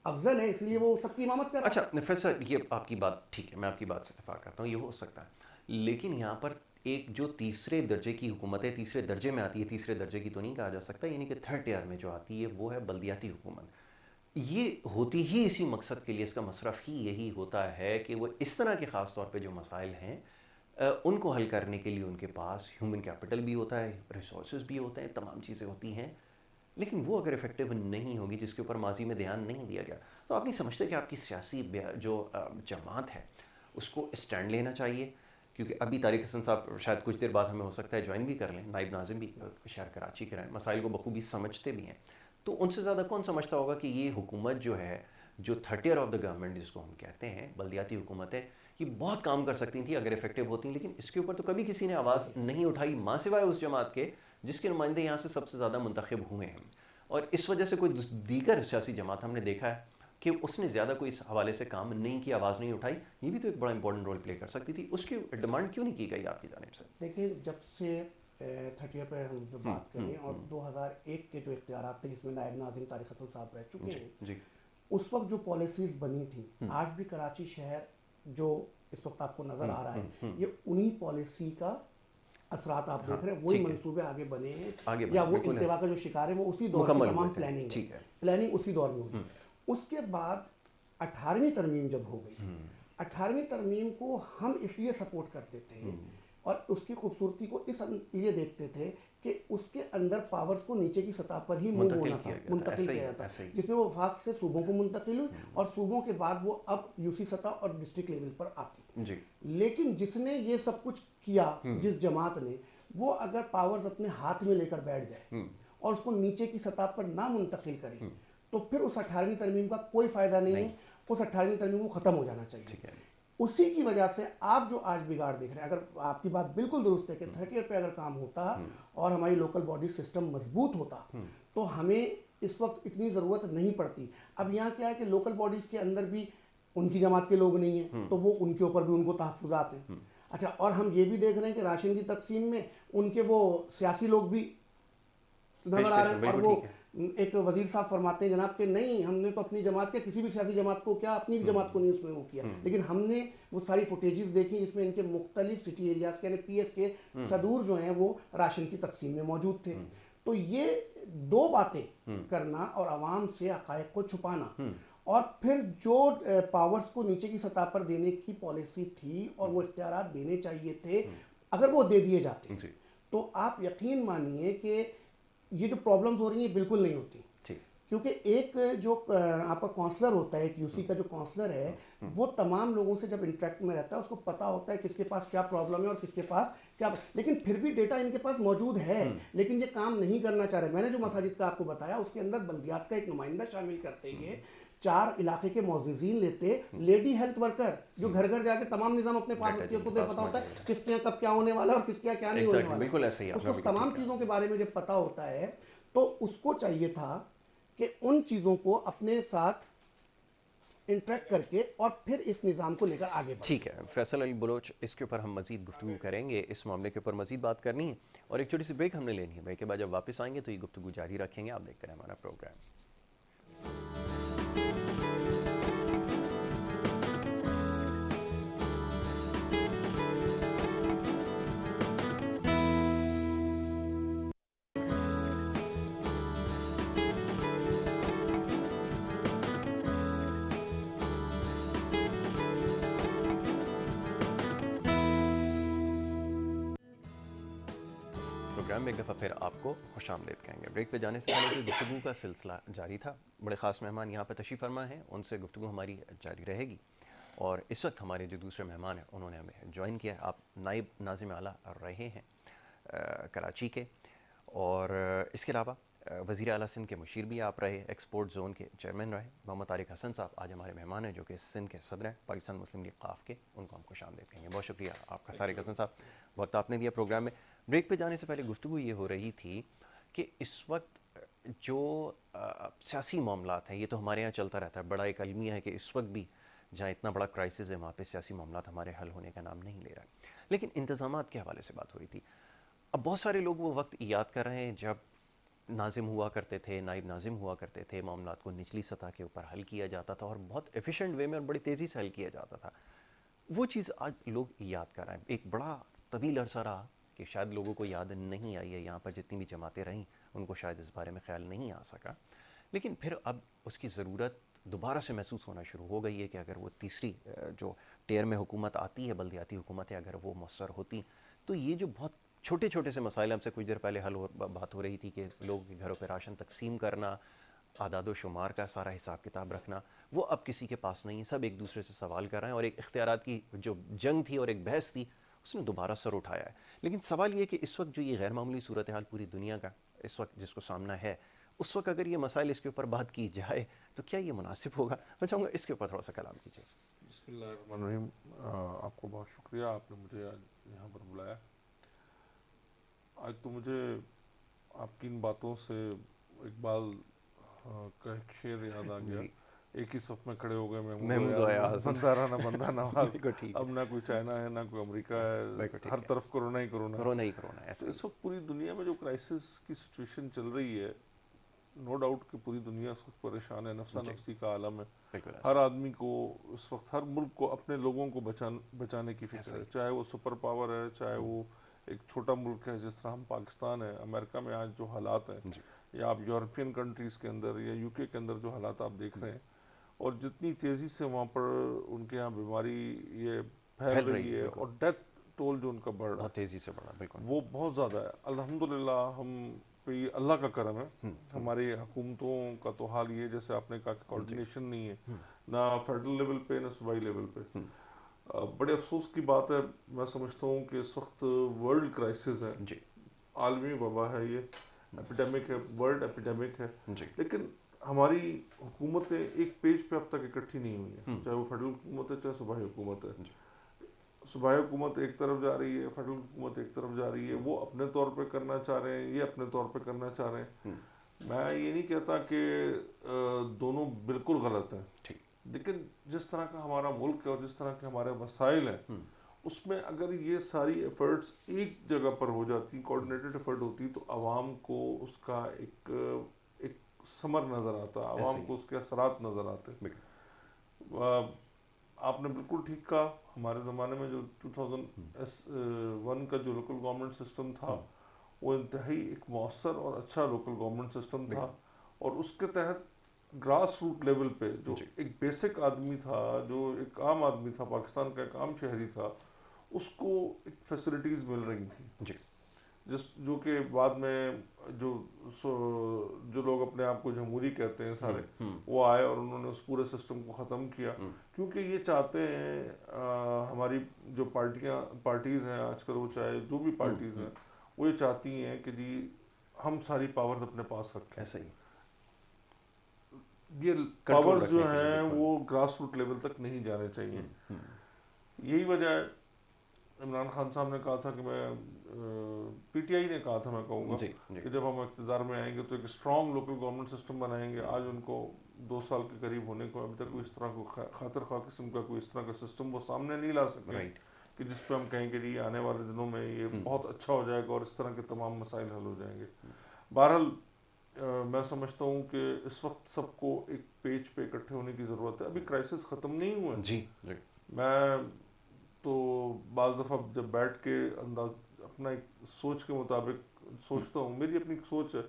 अफजल है, इसलिए वो सबकी इमामत कर रहा है। अच्छा फिर सर, ये आपकी बात ठीक है, मैं आपकी बात से इत्तेफाक करता हूँ, ये हो सकता है, लेकिन यहाँ पर एक जो तीसरे दर्जे की हुकूमत है, तीसरे दर्जे में आती है, तीसरे दर्जे की तो नहीं कहा जा सकता, यानी कि थर्ड टियर में जो आती है वो है बल्दियाती हुकूमत। ये होती ही इसी मकसद के लिए, इसका मसरफ़ ही यही होता है कि वो इस तरह के ख़ास तौर पे जो मसाइल हैं उनको हल करने के लिए उनके पास ह्यूमन कैपिटल भी होता है, रिसोर्स भी होते हैं, तमाम चीज़ें होती हैं, लेकिन वो अगर इफेक्टिव नहीं होगी, जिसके ऊपर माजी में ध्यान नहीं दिया गया, तो आप नहीं समझते कि आपकी सियासी जो जमात है उसको स्टैंड लेना चाहिए? क्योंकि अभी तारिक हसन साहब शायद कुछ देर बाद हमें हो सकता है ज्वाइन भी कर लें, नाइब नाज़िम भी शहर कराची के रहें, मसाइल को बखूबी समझते भी हैं, तो उनसे ज़्यादा कौन समझता होगा कि ये हुकूमत जो है, जो third year of the government जिसको हम कहते हैं, बल्दियाती हुकूमत है, ये बहुत काम कर सकती थी अगर इफेक्टिव होती, लेकिन इसके ऊपर तो कभी किसी ने आवाज़ नहीं उठाई, माँ सिवाय उस जमात के जिसके नुमाइंदे यहाँ से सबसे ज़्यादा मुंतखब हुए हैं। और इस वजह से कोई दीगर सियासी जमात हमने देखा है कि उसने ज़्यादा कोई इस हवाले से काम नहीं किया, आवाज़ नहीं उठाई, ये भी तो एक बड़ा इंपॉर्टेंट रोल प्ले कर सकती थी, उसकी डिमांड क्यों नहीं की गई आपकी जानिब से? देखिए जब से 30 पर हम जो बात करें और 2001 के जो इख्तियारात थे जिसमें नायब नाज़िम तारिक हसन साहब रह चुके हैं जी, उस वक्त जो पॉलिसीज़ बनी थी, आज भी कराची शहर जो इस वक्त आपको नज़र आ रहा है, ये उन्हीं पॉलिसी का असरात आप देख रहे हैं, वही मंसूबे आगे बने हैं, या वो इंतवा का जो शिकार है वो उसी दौर की तमाम प्लानिंग उसी दौर में हुई। उसके बाद 18वीं तरमीम जब हो गई, 18वीं तरमीम को हम इसलिए सपोर्ट करते थे और उसकी खूबसूरती को इसलिए देखते थे कि उसके अंदर पावर्स को नीचे की सतह पर ही मूव होना था, मुंतकिल किया जाता, जिसमें वो वफाक से सूबों को मुंतकिल हुई और सूबों के बाद वो अब यूसी सतह और डिस्ट्रिक्ट लेवल पर आती जी। लेकिन जिसने ये सब कुछ किया, जिस जमात ने, वो अगर पावर्स अपने हाथ में लेकर बैठ जाए और उसको नीचे की सतह पर ना मुंतकिल करे तो फिर उस 18वीं तरमीम का कोई फ़ायदा नहीं है, उस 18वीं तरमीम को ख़त्म हो जाना चाहिए। उसी की वजह से आप जो आज बिगाड़ देख रहे हैं, अगर आपकी बात बिल्कुल दुरुस्त है कि 30 ईयर पे अगर काम होता और हमारी लोकल बॉडी सिस्टम मजबूत होता तो हमें इस वक्त इतनी ज़रूरत नहीं पड़ती। अब यहाँ क्या है कि लोकल बॉडीज़ के अंदर भी उनकी जमात के लोग नहीं हैं, तो वो उनके ऊपर भी उनको तहफ़्फ़ुज़ात हैं। अच्छा, और हम ये भी देख रहे हैं कि राशन की तकसीम में उनके वो सियासी लोग भी नजर आ रहे हैं, और वो एक वजीर साहब फरमाते हैं जनाब कि नहीं, हमने तो अपनी जमात के किसी भी सियासी जमात को क्या, अपनी भी जमात को नहीं उसमें वो किया, लेकिन हमने वो सारी फुटेजेस देखी जिसमें इनके मुख्तलिफ सिटी एरियाज के यानी पीएस के सदूर जो हैं वो राशन की तकसीम में मौजूद थे। तो ये दो बातें करना और आवाम से हक़ाइक़ को छुपाना और फिर जो पावर्स को नीचे की सतह पर देने की पॉलिसी थी और वो इख्तियारात देने चाहिए थे, अगर वो दे दिए जाते तो आप यकीन मानिए कि ये जो प्रॉब्लम्स हो रही हैं बिल्कुल नहीं होती। क्योंकि एक जो आपका काउंसलर होता है, एक यूसी का जो काउंसलर है, वो तमाम लोगों से जब इंटरेक्ट में रहता है उसको पता होता है किसके पास क्या प्रॉब्लम है और किसके पास क्या, लेकिन फिर भी डेटा इनके पास मौजूद है, लेकिन ये काम नहीं करना चाह रहे। मैंने जो मसाजिद का आपको बताया उसके अंदर बल्दियात का एक नुमाइंदा शामिल करते हुए 4 इलाके के मौज़िज़ीन लेते, लेडी हेल्थ वर्कर जो घर घर जाके तमाम निज़ाम अपने पास रखती है, उसको पता होता है किसके यहाँ कब क्या होने वाला है और किसके यहाँ क्या नहीं होने वाला। बिल्कुल ऐसे ही उसको तमाम चीज़ों के बारे में जब पता होता है तो उसको चाहिए था कि उन चीज़ों को अपने साथ इंटरेक्ट करके और फिर इस निज़ाम को लेकर आगे बढ़े। ठीक है फैसल अली बलोच, इसके ऊपर हम मज़ीद गुफ्तगू करेंगे, इस मामले के ऊपर मज़ीद बात करनी है और एक छोटी सी ब्रेक हमने लेनी है। ब्रेक के बाद जब वापस आएंगे तो ये गुफ्तगू जारी रखेंगे। आप देखते हैं हमारा प्रोग्राम। प्रोग्राम में एक दफ़ा फिर आपको खुशामदीद कहेंगे। ब्रेक पे जाने से पहले जो गुफ्तगू का सिलसिला जारी था, बड़े ख़ास मेहमान यहाँ पर तशरीफ़ फरमा हैं, उनसे गुफ्तगू हमारी जारी रहेगी। और इस वक्त हमारे जो दूसरे मेहमान हैं उन्होंने हमें ज्वाइन किया है। आप नायब नाज़िम आला रहे हैं कराची के, और इसके अलावा वज़ीर आला सिंध के मुशीर भी आप रहे, एक्सपोर्ट ज़ोन के चेयरमैन रहे। मोहम्मद तारिक हसन साहब आज हमारे मेहमान हैं, जो कि सिंध के सदर हैं पाकिस्तान मुस्लिम लीग क़ाफ के। उनको हम खुशामदीद कहेंगे। बहुत शुक्रिया आपका तारिक हसन साहब, वक्त आपने दिया प्रोग्राम में। ब्रेक पे जाने से पहले गुफ्तगू ये हो रही थी कि इस वक्त जो सियासी मामलात हैं, ये तो हमारे यहाँ चलता रहता है, बड़ा एक अलमिया है कि इस वक्त भी जहाँ इतना बड़ा क्राइसिस है वहाँ पे सियासी मामलात हमारे हल होने का नाम नहीं ले रहा है। लेकिन इंतज़ामात के हवाले से बात हो रही थी। अब बहुत सारे लोग वो वक्त याद कर रहे हैं जब नाजिम हुआ करते थे, नाइब नाजिम हुआ करते थे, मामलात को निचली सतह के ऊपर हल किया जाता था और बहुत एफिशिएंट वे में और बड़ी तेज़ी से हल किया जाता था। वो चीज़ आज लोग याद कर रहे हैं। एक बड़ा तवील अरसा रहा कि शायद लोगों को याद नहीं आई है, यहाँ पर जितनी भी जमातें रहीं उनको शायद इस बारे में ख्याल नहीं आ सका। लेकिन फिर अब उसकी ज़रूरत दोबारा से महसूस होना शुरू हो गई है कि अगर वो तीसरी जो टेयर में हुकूमत आती है, बल्दियाती हुकूमतें अगर वो मौसर होती, तो ये जो बहुत छोटे छोटे से मसाइल, हमसे कुछ देर पहले बात हो रही थी कि लोगों के घरों पर राशन तकसीम करना, आदाद शुमार का सारा हिसाब किताब रखना, वो अब किसी के पास नहीं है। सब एक दूसरे से सवाल कर रहे हैं और एक इख्तियारात की जो जंग थी और एक बहस थी उसने दोबारा सर उठाया है। लेकिन सवाल ये कि इस वक्त जो ये गैर मामूली सूरत हाल पूरी दुनिया का इस वक्त जिसको सामना है, उस वक्त अगर ये मसाइल इसके ऊपर बात की जाए तो क्या ये मुनासिब होगा? मैं चाहूँगा इसके ऊपर थोड़ा सा कलाम कीजिए। बिस्मिल्लाहिर्रहमानिर्रहीम। आपको बहुत शुक्रिया, आपने मुझे आज यहाँ पर बुलाया। आज तो मुझे आपकी इन बातों से इकबाल का एक शेर याद आ गया। एक ही सफ में खड़े हो गए महमूद अयाज, बंदा रहा ना बंदा नवाज। ठीक अब ना कोई चाइना है ना कोई अमेरिका है, हर तरफ कोरोना ही कोरोना, कोरोना ही कोरोना है। तो इस वक्त पूरी दुनिया में जो क्राइसिस की सिचुएशन चल रही है, नो डाउट कि पूरी दुनिया इस वक्त परेशान है, नफ्सा नफ्सी का आलम है। हर आदमी को इस वक्त, हर मुल्क को अपने लोगों को बचाने की फिक्र है, चाहे वो सुपर पावर है, चाहे वो एक छोटा मुल्क है जिस तरह हम पाकिस्तान है। अमेरिका में आज जो हालात हैं, या आप यूरोपियन कंट्रीज़ के अंदर या यूके के अंदर जो हालात आप देख रहे हैं, और जितनी तेज़ी से वहाँ पर उनके यहाँ बीमारी ये फैल रही है और डेथ टोल जो उनका बढ़ रहा है, तेज़ी से बढ़ा, बिल्कुल वो बहुत ज़्यादा है। अल्हम्दुलिल्लाह हम पे ये अल्लाह का करम है। हमारी हुकूमतों का तो हाल ये, जैसे आपने कहा कि कोऑर्डिनेशन नहीं है, ना फेडरल लेवल पे ना सूबाई लेवल पे। बड़े अफसोस की बात है, मैं समझता हूँ कि इस वक्त वर्ल्ड क्राइसिस है, आलमी वबा है, ये एपिडेमिक है, वर्ल्ड एपिडेमिक है, लेकिन हमारी हुकूमतें एक पेज पे अब तक इकट्ठी नहीं हुई है। चाहे वो फेडरल हुकूमत है, चाहे सूबाई हुकूमत है। सूबाई हुकूमत एक तरफ जा रही है, फेडरल हुकूमत एक तरफ जा रही है। वो अपने तौर पे करना चाह रहे हैं, ये अपने तौर पे करना चाह रहे हैं। मैं ये नहीं कहता कि दोनों बिल्कुल गलत हैं, लेकिन जिस तरह का हमारा मुल्क है और जिस तरह के हमारे वसाइल हैं, उसमें अगर ये सारी एफर्ट्स एक जगह पर हो जाती, कोऑर्डिनेटेड एफर्ट होती, तो आवाम को उसका एक समर नज़र आता, आवाम को उसके असरात नज़र आते। आपने बिल्कुल ठीक कहा, हमारे ज़माने में जो 2001 का जो लोकल गवर्नमेंट सिस्टम था, वो इंतहाई एक मौसर और अच्छा लोकल गवर्नमेंट सिस्टम था, और उसके तहत ग्रास रूट लेवल पे जो एक बेसिक आदमी था, जो एक आम आदमी था, पाकिस्तान का एक आम शहरी था, उसको एक फैसिलिटीज़ मिल रही थी, जो कि बाद में जो लोग अपने आप को जमहूरी कहते हैं सारे, वो आए और उन्होंने उस पूरे सिस्टम को ख़त्म किया, क्योंकि ये चाहते हैं हमारी जो पार्टीज़ हैं आजकल, वो चाहे जो भी पार्टीज़ हैं, वो ये चाहती हैं कि जी हम सारी पावर्स अपने पास रखें। ऐसा ही ये पावर्स जो हैं वो ग्रास रूट लेवल तक नहीं जाने चाहिए। यही वजह है, इमरान खान साहब ने कहा था कि मैं पीटीआई ने कहा था, मैं कहूँगा कि जब हम इक़्तिदार में आएंगे तो एक स्ट्रॉन्ग लोकल गवर्नमेंट सिस्टम बनाएंगे। आज उनको 2 साल के करीब होने को, अभी तक कोई इस तरह को खातिर खा किस्म का कोई इस तरह का सिस्टम वो सामने नहीं ला सके कि जिस पर हम कहेंगे जी आने वाले दिनों में ये बहुत अच्छा हो जाएगा और इस तरह के तमाम मसाइल हल हो जाएंगे। बहरहाल मैं समझता हूँ कि इस वक्त सबको एक पेज पे इकट्ठे होने की ज़रूरत है। अभी क्राइसिस ख़त्म नहीं हुआ है। मैं तो बाज़ दफ़ा जब बैठ के अंदाज अपना एक सोच के मुताबिक सोचता हूँ, मेरी अपनी सोच है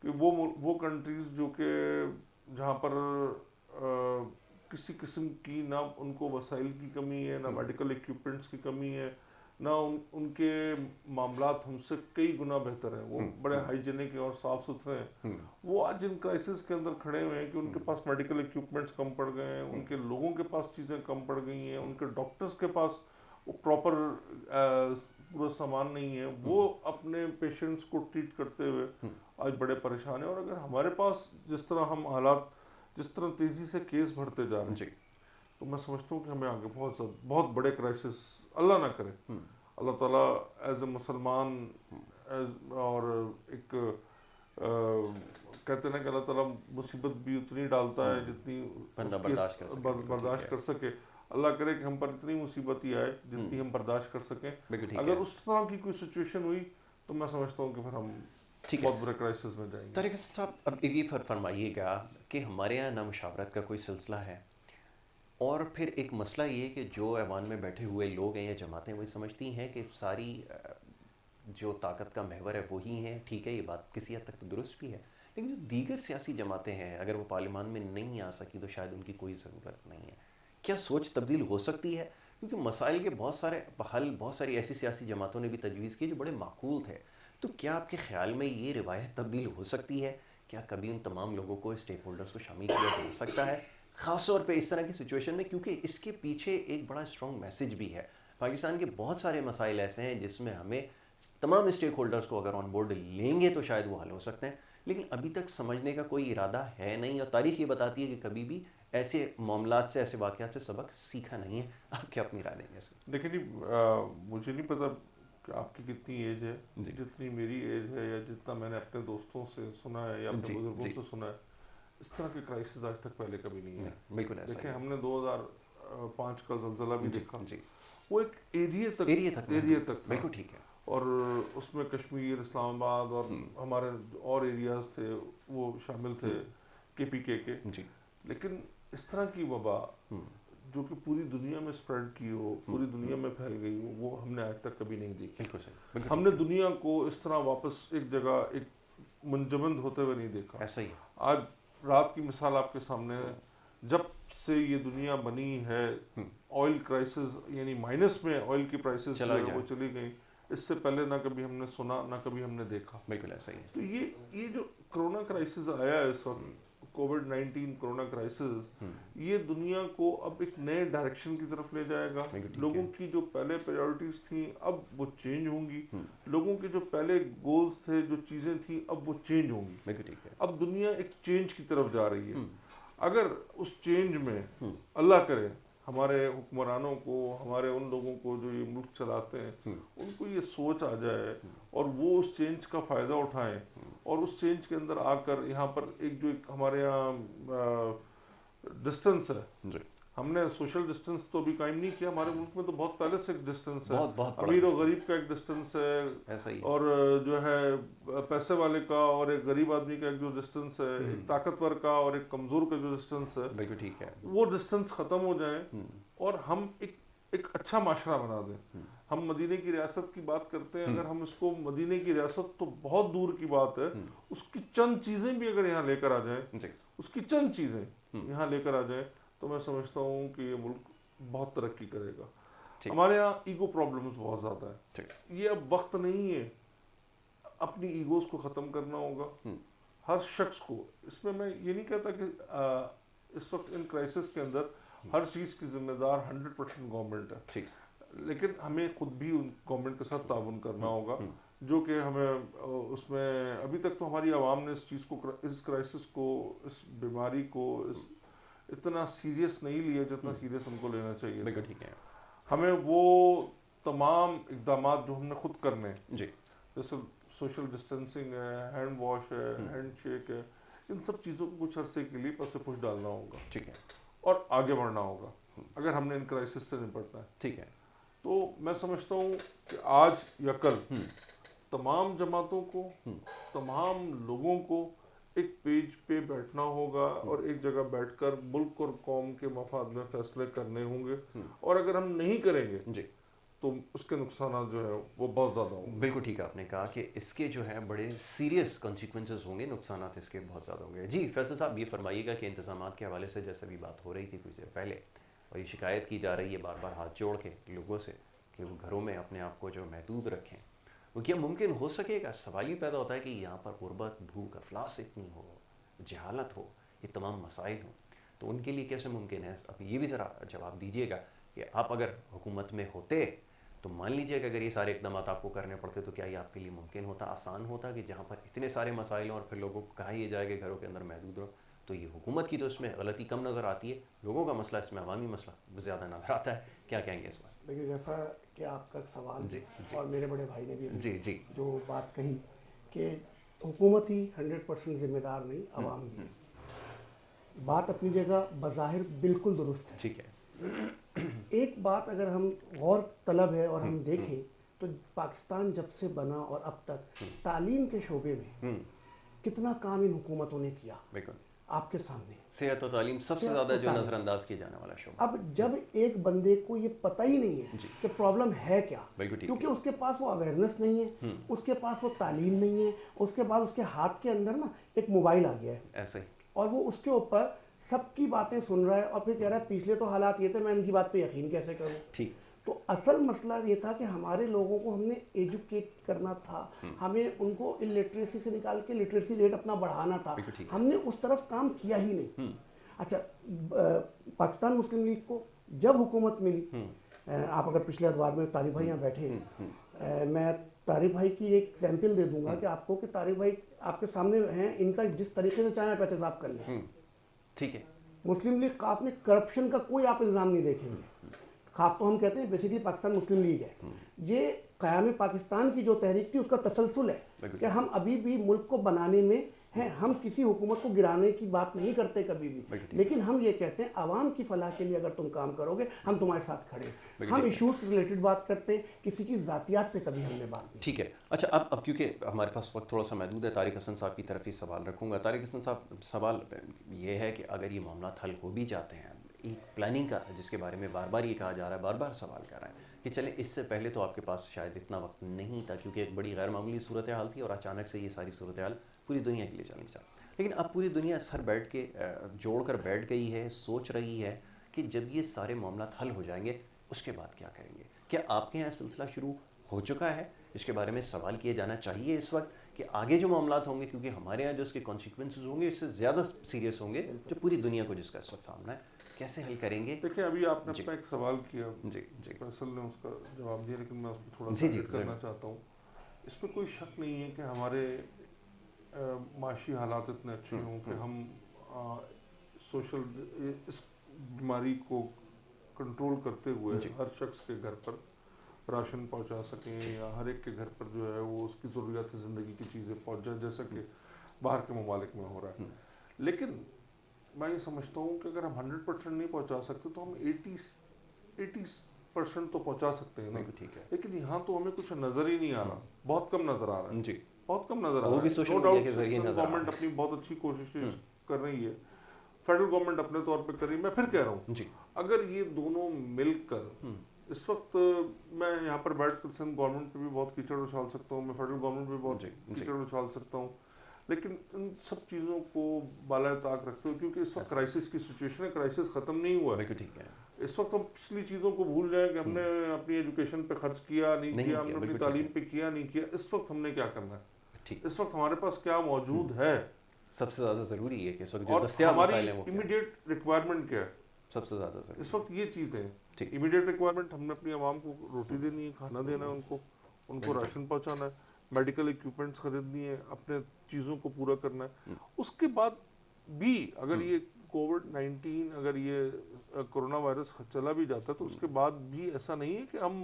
कि वो कंट्रीज़ जो कि जहाँ पर किसी किस्म की ना उनको वसाइल की कमी है, ना मेडिकल इक्विपमेंट्स की कमी है, ना उनके मामलात हमसे कई गुना बेहतर हैं, वो बड़े हाइजीनिक और साफ सुथरे हैं। वो आज जिन क्राइसिस के अंदर खड़े हुए हैं कि उनके पास मेडिकल इक्विपमेंट्स कम पड़ गए हैं, उनके लोगों के पास चीज़ें कम पड़ गई हैं, उनके डॉक्टर्स के पास वो प्रॉपर पूरा सामान नहीं है, वो अपने पेशेंट्स को ट्रीट करते हुए आज बड़े परेशान हैं। और अगर हमारे पास जिस तरह हम हालात, जिस तरह तेज़ी से केस बढ़ते जा रहे हैं, तो मैं समझता हूँ कि हमें आगे बहुत बड़े क्राइसिस, अल्लाह ना करे, अल्लाह ताला एज ए मुसलमान और एक कहते हैं ना कि अल्लाह ताला मुसीबत भी उतनी डालता है जितनी बर्दाश्त कर सके। अल्लाह करे कि हम पर इतनी मुसीबत ही आए जितनी हम बर्दाश्त कर सकें। अगर उस तरह की कोई सिचुएशन हुई तो मैं समझता हूँ कि फिर हम बहुत बुरे क्राइसिस में जाएंगे। तारिक साहब, अब ये फरमाइएगा कि हमारे यहाँ ना मुशावरत का कोई सिलसिला है, और फिर एक मसला ये कि जो ऐवान में बैठे हुए लोग हैं या जमातें वही समझती हैं कि सारी जो ताकत का महवर है वही है। ठीक है, ये बात किसी हद तक तो दुरुस्त भी है, लेकिन जो दीगर सियासी जमातें हैं अगर वो पार्लियामान में नहीं आ सकी तो शायद उनकी कोई ज़रूरत नहीं है। क्या सोच तब्दील हो सकती है? क्योंकि मसाइल के बहुत सारे हल बहुत सारी ऐसी सियासी जमातों ने भी तजवीज़ की जो बड़े माकूल थे। तो क्या आपके ख्याल में ये रिवायत तब्दील हो सकती है? क्या कभी उन तमाम लोगों को, स्टेक होल्डर्स को शामिल किया जा सकता है, ख़ास तौर पे इस तरह की सिचुएशन में? क्योंकि इसके पीछे एक बड़ा स्ट्रॉन्ग मैसेज भी है। पाकिस्तान के बहुत सारे मसाइल ऐसे हैं जिसमें हमें तमाम स्टेक होल्डर्स को अगर ऑन बोर्ड लेंगे तो शायद वो हल हो सकते हैं, लेकिन अभी तक समझने का कोई इरादा है नहीं। और तारीख ये बताती है कि कभी भी ऐसे मामलात से, ऐसे वाक़यात से सबक सीखा नहीं है। आप क्या अपनी राय देंगे इसमें? देखिए जी, मुझे नहीं पता कि आपकी कितनी एज है, जितनी मेरी एज है या जितना मैंने अपने दोस्तों से सुना है या अपने बुजुर्गों से सुना है, इस तरह के क्राइसिस आज तक पहले कभी नहीं है। बिल्कुल ऐसा देखिए, हमने 2005 का ज़लज़ला भी देखा, वो एक एरिया तक था, बिल्कुल ठीक है, और उसमें कश्मीर, इस्लामाबाद और हमारे और एरियाज थे वो शामिल थे, KPK के। लेकिन इस तरह की वबा जो कि पूरी दुनिया में स्प्रेड की हो, पूरी दुनिया में फैल गई हो, वो हमने आज तक कभी नहीं देखी। बिल्कुल सही। हमने दुनिया को इस तरह वापस एक जगह एक मुंजमद होते हुए नहीं देखा। ऐसा ही आज रात की मिसाल आपके सामने है, जब से ये दुनिया बनी है, ऑयल क्राइसिस यानी माइनस में ऑयल की प्राइसेस वो चली गई। इससे पहले ना कभी हमने सुना, ना कभी हमने देखा। बिल्कुल ऐसा ही है। तो ये जो कोरोना क्राइसिस आया है इस वक्त, कोविड-19 कोरोना क्राइसिस, ये दुनिया को अब एक नए डायरेक्शन की तरफ ले जाएगा। लोगों की जो पहले प्रायोरिटीज थी अब वो चेंज होंगी, लोगों के जो पहले गोल्स थे, जो चीज़ें थी, अब वो चेंज होंगी। अब दुनिया एक चेंज की तरफ जा रही है। अगर उस चेंज में अल्लाह करे हमारे हुक्मरानों को, हमारे उन लोगों को जो ये मुल्क चलाते हैं, उनको ये सोच आ जाए और वो उस चेंज का फ़ायदा उठाएं, और उस चेंज के अंदर आकर यहाँ पर एक हमारे यहाँ डिस्टेंस है, हमने सोशल डिस्टेंस तो अभी कायम नहीं किया। हमारे मुल्क में तो बहुत पहले से एक डिस्टेंस है, अमीर और गरीब का एक डिस्टेंस है, ऐसा ही। और जो है पैसे वाले का और एक गरीब आदमी का एक जो डिस्टेंस है, एक ताकतवर का और एक कमज़ोर का जो डिस्टेंस है, बिल्कुल ठीक है, वो डिस्टेंस ख़त्म हो जाए और हम एक अच्छा माशरा बना दें। हम मदीने की रियासत की बात करते हैं, अगर हम इसको मदीने की रियासत तो बहुत दूर की बात है, उसकी चंद चीज़ें भी अगर यहाँ लेकर आ जाएं, उसकी चंद चीज़ें यहाँ लेकर आ जाएं, तो मैं समझता हूँ कि ये मुल्क बहुत तरक्की करेगा। हमारे यहाँ ईगो प्रॉब्लम्स बहुत ज़्यादा है। ये अब वक्त नहीं है, अपनी ईगोस को ख़त्म करना होगा हर शख्स को। इसमें मैं ये नहीं कहता कि इस वक्त इन क्राइसिस के अंदर हर चीज़ की जिम्मेदार 100% गवर्नमेंट है, लेकिन हमें खुद भी उन गवर्नमेंट के साथ ताउन करना होगा, जो कि हमें उसमें अभी तक तो हमारी आवाम ने इस चीज़ को, इस क्राइसिस को, इस बीमारी को इतना सीरियस नहीं लिया जितना सीरियस हमको लेना चाहिए। बिल्कुल ठीक है। हमें वो तमाम इक़दाम जो हमने खुद करने, जैसे सोशल डिस्टेंसिंग है, हैंड वॉश है, हैंड शेक है, इन सब चीज़ों को कुछ अरसे के लिए पस पुश डालना होगा, ठीक है, और आगे बढ़ना होगा अगर हमने इन क्राइसिस से निपटना है। ठीक है। तो मैं समझता हूँ कि आज या कल तमाम जमातों को, तमाम लोगों को एक पेज पे बैठना होगा और एक जगह बैठकर मुल्क और कौम के मफाद में फैसले करने होंगे, और अगर हम नहीं करेंगे तो उसके नुकसान जो है वो बहुत ज़्यादा होंगे। बिल्कुल ठीक है, आपने कहा कि इसके जो है बड़े सीरियस कॉन्सिक्वेंसेस होंगे, नुकसान इसके बहुत ज़्यादा होंगे। जी फैसल साहब, ये फरमाइएगा कि इंतजामात के हवाले से जैसे भी बात हो रही थी कुछ देर पहले, और ये शिकायत की जा रही है बार बार हाथ जोड़ के लोगों से कि वो घरों में अपने आप को जो महदूद रखें, वो क्या मुमकिन हो सकेगा? सवाल ही पैदा होता है कि यहाँ पर गुर्बत, भूख, अफलास इतनी हो, जहालत हो, ये तमाम मसाइल हों, तो उनके लिए कैसे मुमकिन है? अब ये भी ज़रा जवाब दीजिएगा कि आप अगर हुकूमत में होते तो मान लीजिए कि अगर ये सारे इकदाम आपको करने पड़ते तो क्या ये आपके लिए मुमकिन होता, आसान होता कि जहाँ पर इतने सारे मसाइल हों और फिर लोगों को कहा यह जाए कि घरों के अंदर महदूद रहो? तो ये हुकूमत की तो इसमें गलती कम नज़र आती है, लोगों का मसला इसमें अवामी मसला ज़्यादा नज़र आता है। क्या कहेंगे इस पर? देखिए, जैसा कि आपका सवाल जी, जी। और मेरे बड़े भाई ने भी जी, जी। जो बात कही कि हुकूमत ही 100% जिम्मेदार नहीं, अवाम भी है। बात अपनी जगह बज़ाहिर बिल्कुल दुरुस्त है। ठीक है। एक बात अगर हम गौर तलब है और हम देखें तो पाकिस्तान जब से बना और अब तक तालीम के शोबे में कितना काम इन हुकूमतों ने किया, बिल्कुल आपके सामने। सेहत और तालीम सबसे सेहत ज़्यादा और जो तालीम। नज़रअंदाज किया जाने वाला शोबा। अब जब एक बंदे को ये पता ही नहीं है जी। कि प्रॉब्लम है क्या, बिल्कुल ठीक क्योंकि है। उसके पास वो अवेयरनेस नहीं है, उसके पास वो तालीम नहीं है, उसके बाद उसके हाथ के अंदर ना एक मोबाइल आ गया है ऐसे ही। और वो उसके ऊपर सबकी बातें सुन रहा है और फिर कह रहा है पिछले तो हालात ये थे, मैं इनकी बात पे यकीन कैसे करूं। ठीक। तो असल मसला ये था कि हमारे लोगों को हमने एजुकेट करना था, हमें उनको इलिटरेसी से निकाल के लिटरेसी रेट अपना बढ़ाना था, बिल्कुल ठीक है। हमने उस तरफ काम किया ही नहीं। अच्छा, पाकिस्तान मुस्लिम लीग को जब हुकूमत मिली, आप अगर पिछले अखबार में तारिक भाई यहाँ बैठे हैं, मैं तारिक भाई की एक एग्जाम्पल दे दूंगा कि आपको कि तारिक भाई आपके सामने हैं, इनका जिस तरीके से चाहे आप एहतसाब कर लें। ठीक है। मुस्लिम लीग काफ में करप्शन का कोई आप इल्ज़ाम नहीं देखेंगे। खाफ तो हम कहते हैं बेसिकली पाकिस्तान मुस्लिम लीग है। ये क़याम पाकिस्तान की जो तहरीक थी उसका तसलसल है कि हम अभी भी मुल्क को बनाने में हैं, हम किसी हुकूमत को गिराने की बात नहीं करते कभी भी, लेकिन हम ये कहते हैं आवाम की फलाह के लिए अगर तुम काम करोगे हम तुम्हारे साथ खड़े हैं। हम इशूज़ से रिलेटेड बात करते हैं, किसी की ज़ातियात पे कभी हमने बात नहीं। ठीक है। अच्छा, अब क्योंकि हमारे पास वक्त थोड़ा सा महदूद है, तारिक हसन साहब की तरफ ही सवाल रखूँगा। तारिक हसन साहब, सवाल ये है कि अगर ये मामला हल हो भी जाते हैं, एक प्लानिंग का जिसके बारे में बार बार ये कहा जा रहा है, बार बार सवाल कर रहे हैं कि चलें इससे पहले तो आपके पास शायद इतना वक्त नहीं था क्योंकि एक बड़ी गैर मामूली सूरत हाल थी और अचानक से ये सारी सूरत हाल पूरी दुनिया के लिए चलनी चाहिए। लेकिन अब पूरी दुनिया सर बैठ के जोड़ कर बैठ गई है, सोच रही है कि जब ये सारे मामला हल हो जाएंगे उसके बाद क्या करेंगे। क्या आपके यहाँ सिलसिला शुरू हो चुका है? इसके बारे में सवाल किया जाना चाहिए इस वक्त कि आगे जो मामला होंगे, क्योंकि हमारे यहाँ जो इसके कॉन्सिक्वेंसेज होंगे इससे ज़्यादा सीरियस होंगे जो पूरी दुनिया को जिसका इस वक्त सामना है, कैसे हल करेंगे? देखिए, अभी आपने अपना एक सवाल किया, जी जी, फैसल ने उसका जवाब दिया, लेकिन मैं उसको थोड़ा जी जी करना चाहता हूँ। इसमें कोई शक नहीं है कि हमारे माशी हालात इतने अच्छे हों कि हम सोशल इस बीमारी को कंट्रोल करते हुए हर शख्स के घर पर राशन पहुंचा सकें या हर एक के घर पर जो है वो उसकी ज़रूरियात ज़िंदगी की चीज़ें पहुंच जाए, जैसा कि बाहर के ममालिक में हो रहा है। लेकिन मैं ये समझता हूँ कि अगर हम 100% नहीं पहुंचा सकते तो हम 80% तो पहुंचा सकते हैं ना। ठीक है। लेकिन यहाँ तो हमें कुछ नज़र ही नहीं आ रहा, बहुत कम नज़र आ रहा है जी, बहुत कम नज़र आ रहा वो है। भी सोशल मीडिया के जरिए नज़र आ रहा है। गवर्नमेंट अपनी बहुत अच्छी कोशिश कर रही है, फेडरल गवर्नमेंट अपने तौर पे कर रही है। मैं फिर कह रहा हूँ, अगर ये दोनों मिलकर इस वक्त, मैं यहाँ पर बैठ कर सिंध गवर्नमेंट पे भी बहुत कीचड़ उछाल सकता हूँ, मैं फेडरल गवर्नमेंट पे भी बहुत कीचड़ उछाल सकता हूँ, लेकिन इन सब चीज़ों को बाला ताक रखते हो क्योंकि इस वक्त क्राइसिस की सिचुएशन है, क्राइसिस ख़त्म नहीं हुआ है। ठीक है। इस वक्त हम पिछली चीज़ों को भूल जाएं कि हमने अपनी एजुकेशन पे खर्च किया नहीं किया, हमने अपनी तालीम पे किया नहीं किया। इस वक्त हमने क्या करना है, इस वक्त हमारे पास क्या मौजूद है, सबसे ज़्यादा ज़रूरी है कि इस वक्त जो दस्तयाब मसाइल हैं वो इमीडिएट रिक्वायरमेंट क्या है, सबसे ज़्यादा ज़रूरी इस वक्त ये चीज़ें इमीडिएट रिक्वायरमेंट। हमने अपनी आवाम को रोटी देनी है, खाना देना है, उनको राशन पहुँचाना है, मेडिकल इक्विपमेंट्स खरीदनी है, अपने चीज़ों को पूरा करना है। उसके बाद भी अगर ये कोविड-19 अगर ये कोरोना वायरस चला भी जाता है तो उसके बाद भी ऐसा नहीं है कि हम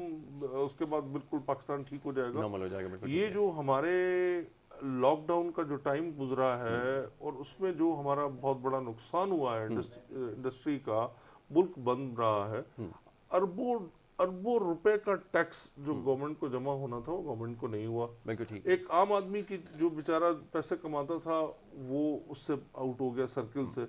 उसके बाद बिल्कुल पाकिस्तान ठीक हो जाएगा, नॉर्मल हो जाएगा। ये जो हमारे लॉकडाउन का जो टाइम गुजरा है और उसमें जो हमारा बहुत बड़ा नुकसान हुआ है इंडस्ट्री का, मुल्क बंद रहा है, अरबों रुपए का टैक्स जो गवर्नमेंट को जमा होना था वो गवर्नमेंट को नहीं हुआ। एक आम आदमी की जो बेचारा पैसे कमाता था वो उससे आउट हो गया सर्किल से।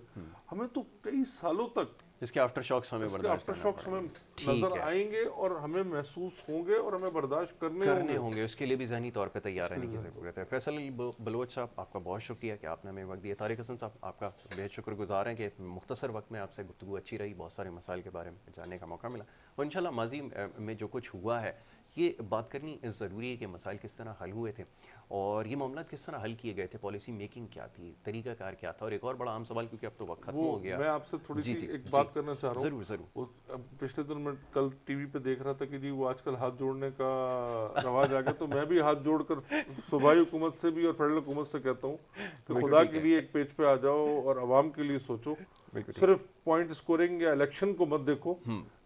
हमें तो कई सालों तक इसके आफ्टर शॉक्स हमें इसके बर्दाश्त आफ्टर करना शॉक्स हमें पड़ेंगे। नजर आएंगे और हमें महसूस होंगे और हमें बर्दाश्त करने होंगे। उसके लिए भी ज़हनी तौर पे तैयार रहने की ज़रूरत है। फैसल बलोच साहब, आपका बहुत शुक्रिया कि आपने हमें वक्त दिया। तारिक हसन साहब, आपका बेहद शुक्रगुजार हैं कि मुख्तसर वक्त में आपसे गुफ्तगू अच्छी रही, बहुत सारे मसाइल के बारे में जानने का मौका मिला और इंशाल्लाह माजी में जो कुछ हुआ है ये बात करनी ज़रूरी है कि मसाइल किस तरह हल हुए थे और ये मामला किस तरह हल किए गए थे, पॉलिसी मेकिंग क्या थी, तरीक़ाकार क्या था। और एक और बड़ा आम सवाल, क्योंकि अब तो वक्त खत्म हो गया, मैं आपसे थोड़ी सी एक बात करना चाह रहा हूँ। ज़रूर। पिछले दिन मैं कल टीवी पे देख रहा था कि जी वो आजकल हाथ जोड़ने का रवाज आ गया, तो मैं भी हाथ जोड़कर सूबाई हुकूमत से भी और फेडरल हुकूमत से कहता हूँ कि खुदा के लिए एक पेज पे आ जाओ और आवाम के लिए सोचो। सिर्फ पॉइंट स्कोरिंग या इलेक्शन को मत देखो,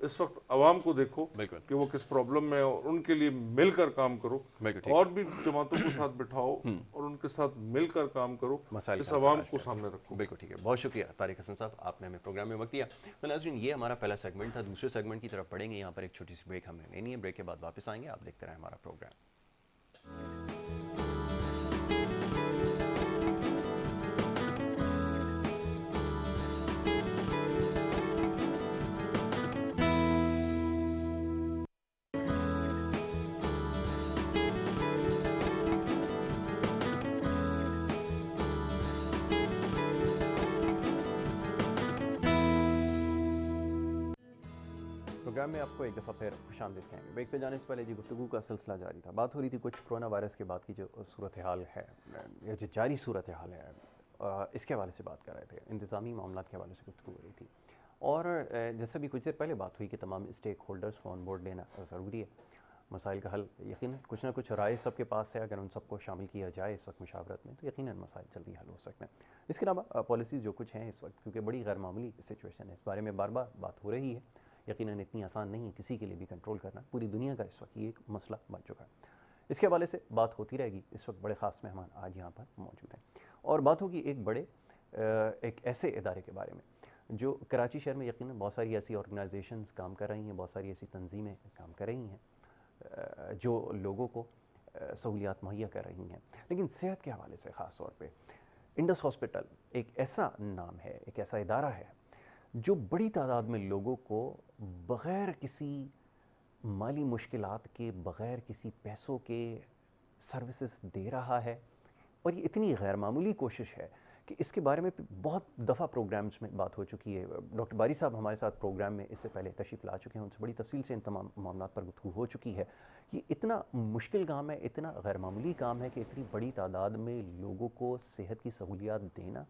इस वक्त आवाम को देखो कि वो किस प्रॉब्लम में है और उनके लिए मिलकर काम करो। और भी जमातों को साथ बिठाओ और उनके साथ मिलकर काम करो, इस आवाम को सामने रखो। बिल्कुल ठीक है, बहुत शुक्रिया तारिक हसन साहब, आपने हमें प्रोग्राम में वक्त दिया। नाज़रीन, ये हमारा पहला सेगमेंट था। दूसरे सेगमेंट की तरफ पढ़ेंगे। यहाँ पर एक छोटी सी ब्रेक हमने लेनी है। ब्रेक के बाद वापस आएंगे। आप देखते रहें हमारा प्रोग्राम। प्रोग्राम में आपको एक दफ़ा फिर खुशामदीद कहेंगे। ब्रेक पे जाने से पहले जी गुफ्तगू का सिलसिला जारी था। बात हो रही थी कुछ कोरोना वायरस के बाद की जो सूरत हाल है, या जो जारी सूरत हाल है, इसके हवाले से बात कर रहे थे। इंतज़ामी मामला के हवाले से गुफ्तगू हो रही थी और जैसे भी कुछ देर पहले बात हुई कि तमाम स्टेक होल्डर्स को ऑन बोर्ड लेना ज़रूरी है। मसाइल का हल यकीनन कुछ ना कुछ राय सबके पास है। अगर उन सबको शामिल किया जाए इस वक्त मुशावरत में, तो यकीनन मसाइल जल्दी हल हो सकते हैं। इसके अलावा पॉलिसीज़ जो कुछ हैं इस वक्त, क्योंकि बड़ी गैर मामूली सिचुएशन है, इस बारे में बार बार बात हो रही है। यकीनन इतनी आसान नहीं है किसी के लिए भी कंट्रोल करना। पूरी दुनिया का इस वक्त ये एक मसला बन चुका है। इसके हवाले से बात होती रहेगी। इस वक्त बड़े ख़ास मेहमान आज यहाँ पर मौजूद हैं और बात होगी एक ऐसे इदारे के बारे में जो कराची शहर में यकीनन बहुत सारी ऐसी ऑर्गेनाइजेशंस काम कर रही हैं, बहुत सारी ऐसी तंजीमें काम कर रही हैं जो लोगों को सहूलियात मुहैया कर रही हैं। लेकिन सेहत के हवाले से ख़ास तौर पे इंडस हॉस्पिटल एक ऐसा नाम है, एक ऐसा इदारा है जो बड़ी तादाद में लोगों को बग़ैर किसी माली मुश्किलात के, बग़ैर किसी पैसों के सर्विसेज दे रहा है। और ये इतनी गैर मामूली कोशिश है कि इसके बारे में बहुत दफ़ा प्रोग्राम्स में बात हो चुकी है। डॉक्टर बारी साहब हमारे साथ प्रोग्राम में इससे पहले तशरीफ़ ला चुके हैं, उनसे बड़ी तफसील से इन तमाम मामलात पर गुफ्तगू हो चुकी है। ये इतना मुश्किल काम है, इतना गैर मामूली काम है कि इतनी बड़ी तादाद में लोगों को सेहत की सहूलियात देना,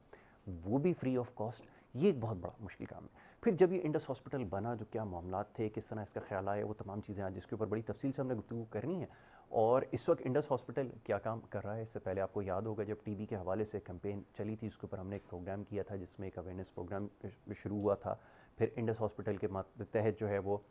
वो भी फ्री ऑफ कॉस्ट, ये एक बहुत बड़ा मुश्किल काम है। फिर जब ये इंडस हॉस्पिटल बना, जो क्या मामलात थे, किस तरह इसका ख्याल आया, वो तमाम चीज़ें आज जिसके ऊपर बड़ी तफसील से हमने गुफ्तगू करनी है। और इस वक्त इंडस हॉस्पिटल क्या काम कर रहा है, इससे पहले आपको याद होगा जब टीबी के हवाले से कैंपेन चली थी, उसके ऊपर हमने एक प्रोग्राम किया था जिसमें एक अवेयरनेस प्रोग्राम शुरू हुआ था। फिर इंडस हॉस्पिटल के तहत जो है वो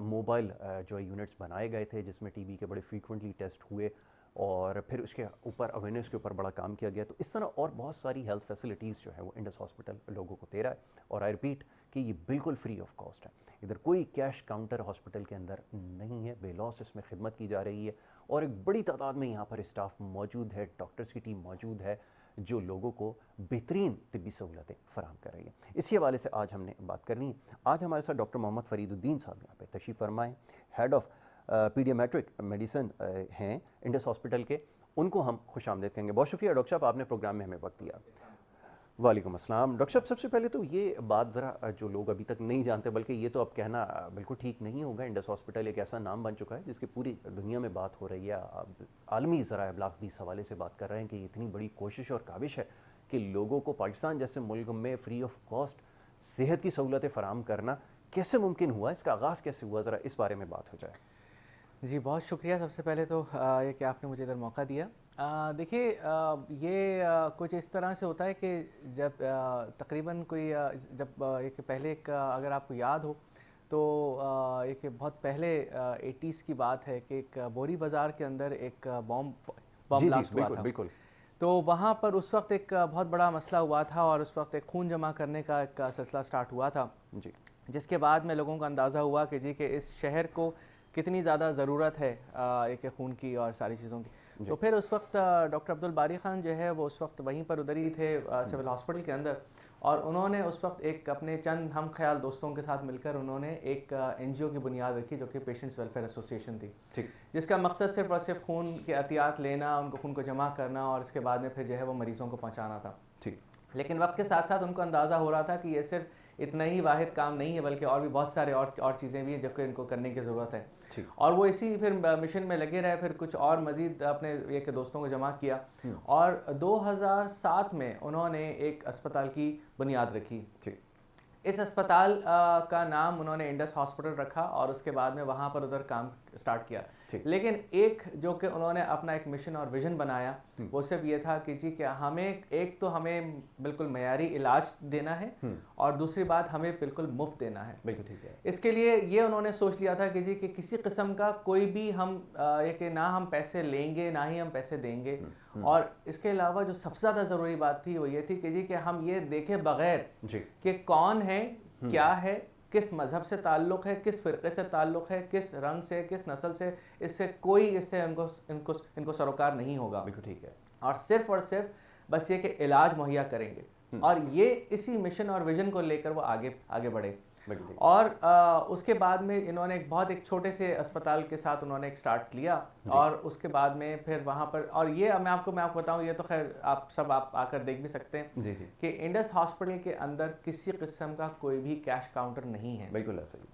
मोबाइल जो यूनिट्स बनाए गए थे जिसमें टीबी के बड़े फ्रीक्वेंटली टेस्ट हुए और फिर उसके ऊपर अवेयरनेस के ऊपर बड़ा काम किया गया। तो इस तरह और बहुत सारी हेल्थ फैसिलिटीज़ जो है वो इंडस हॉस्पिटल लोगों को दे रहा है। और आई रिपीट कि ये बिल्कुल फ्री ऑफ कॉस्ट है। इधर कोई कैश काउंटर हॉस्पिटल के अंदर नहीं है, बेलॉस इसमें खिदमत की जा रही है और एक बड़ी तादाद में यहाँ पर स्टाफ मौजूद है, डॉक्टर्स की टीम मौजूद है जो लोगों को बेहतरीन तिब्बी सहूलतें फराहम कर रही है। इसी हवाले से आज हमने बात करनी है। आज हमारे साथ डॉक्टर मोहम्मद फरीदुद्दीन साहब यहाँ पे तशरीफ़ फरमाएँ, हेड ऑफ पीडियामेट्रिक मेडिसिन हैं इंडस हॉस्पिटल के। उनको हम खुशामदीद कहेंगे। बहुत शुक्रिया डॉक्टर साहब, आपने प्रोग्राम में हमें वक्त दिया। वालेकुम अस्सलाम। डॉक्टर साहब, सबसे पहले तो ये बात ज़रा जो लोग अभी तक नहीं जानते, बल्कि ये तो अब कहना बिल्कुल ठीक नहीं होगा, इंडस हॉस्पिटल एक ऐसा नाम बन चुका है जिसकी पूरी दुनिया में बात हो रही है। अब आलमी ज़रा अबलाग भी इस हवाले से बात कर रहे हैं कि इतनी बड़ी कोशिश और काविश है कि लोगों को पाकिस्तान जैसे मुल्क में फ्री ऑफ कॉस्ट सेहत की सहूलतें फ़राहम करना कैसे मुमकिन हुआ, इसका आगाज़ कैसे हुआ, ज़रा इस बारे में बात हो जाए। जी बहुत शुक्रिया। सबसे पहले तो ये कि आपने मुझे इधर मौका दिया। देखिए ये कुछ इस तरह से होता है कि जब तकरीबन कोई जब एक पहले एक अगर आपको याद हो तो एक बहुत पहले 80s की बात है कि एक बोरी बाज़ार के अंदर एक बॉम्ब ब्लास्ट हुआ था। बिल्कुल। तो वहाँ पर उस वक्त एक बहुत बड़ा मसला हुआ था और उस वक्त एक खून जमा करने का एक सिलसिला स्टार्ट हुआ था जी, जिसके बाद में लोगों को अंदाज़ा हुआ कि जी कि इस शहर को कितनी ज़्यादा ज़रूरत है एक खून की और सारी चीज़ों की। तो फिर उस वक्त डॉक्टर अब्दुल बारी ख़ान जो है वो उस वक्त वहीं पर उधर ही थे सिविल हॉस्पिटल के अंदर, और उन्होंने उस वक्त एक अपने चंद हम ख्याल दोस्तों के साथ मिलकर उन्होंने एक एनजीओ की बुनियाद रखी जो कि पेशेंट्स वेलफेयर एसोसिएशन थी, ठीक, जिसका मकसद सिर्फ और सिर्फ खून के अतियात लेना, उनको खून को जमा करना और इसके बाद में फिर जो है वो मरीज़ों को पहुँचाना था। ठीक, लेकिन वक्त के साथ साथ उनको अंदाज़ा हो रहा था कि ये सिर्फ इतना ही वाहिद काम नहीं है, बल्कि और भी बहुत सारे और चीज़ें भी हैं जो कि इनको करने की ज़रूरत है। ठीक, और वो इसी फिर मिशन में लगे रहे, फिर कुछ और मज़ीद अपने एक दोस्तों को जमा किया और 2007 में उन्होंने एक अस्पताल की बुनियाद रखी। ठीक, इस अस्पताल का नाम उन्होंने इंडस हॉस्पिटल रखा और उसके बाद में वहाँ पर उधर काम स्टार्ट किया। ठीक। लेकिन एक जो कि उन्होंने अपना एक मिशन और विजन बनाया वो सिर्फ ये था कि जी क्या हमें एक तो हमें बिल्कुल मयारी इलाज देना है और दूसरी बात हमें बिल्कुल मुफ्त देना है। बिल्कुल ठीक है। इसके लिए ये उन्होंने सोच लिया था कि जी कि किसी किस्म का कोई भी हम ये कि ना हम पैसे लेंगे ना ही हम पैसे देंगे। और इसके अलावा जो सबसे ज़्यादा ज़रूरी बात थी वो ये थी कि जी कि हम ये देखे बगैर जी, कि कौन है, क्या है, किस मज़हब से ताल्लुक़ है, किस फ़िरक़े से ताल्लुक़ है, किस रंग से, किस नस्ल से, इससे कोई इससे इनको सरोकार नहीं होगा। बिल्कुल ठीक है। और सिर्फ बस ये कि इलाज मुहैया करेंगे और ये इसी मिशन और विजन को लेकर वो आगे बढ़े। बिल्कुल ठीक। और उसके बाद में इन्होंने एक छोटे से अस्पताल के साथ उन्होंने एक स्टार्ट किया और उसके बाद में फिर वहाँ पर और ये मैं आपको बताऊँ, ये तो खैर आप आकर देख भी सकते हैं जी, जी, कि इंडस हॉस्पिटल के अंदर किसी किस्म का कोई भी कैश काउंटर नहीं है। बिल्कुल ऐसा ही।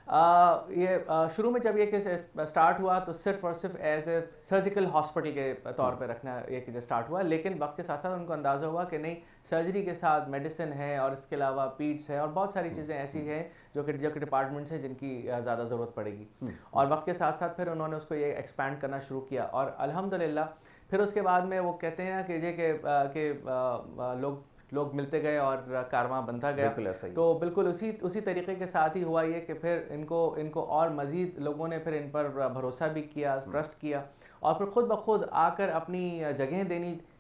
शुरू में जब ये केस स्टार्ट हुआ तो सिर्फ और सिर्फ एज ए सर्जिकल हॉस्पिटल के तौर पे रखना ये स्टार्ट हुआ, लेकिन वक्त के साथ साथ उनको अंदाज़ा हुआ कि नहीं, सर्जरी के साथ मेडिसिन है और इसके अलावा पीड्स है और बहुत सारी चीज़ें ऐसी हैं जो कि डिपार्टमेंट्स हैं जिनकी ज़्यादा ज़रूरत पड़ेगी। और वक्त के साथ साथ फिर उन्होंने उसको ये एक्सपैंड करना शुरू किया और अल्हम्दुलिल्लाह फिर उसके बाद में वो कहते हैं कि ये कि लोग मिलते गए और कारवां बनता गया। बिल्कुल ऐसा ही। तो बिल्कुल उसी तरीके के साथ ही हुआ ये कि फिर इनको और मज़ीद लोगों ने फिर इन पर भरोसा भी किया, ट्रस्ट किया और फिर खुद ब खुद आकर अपनी जगहें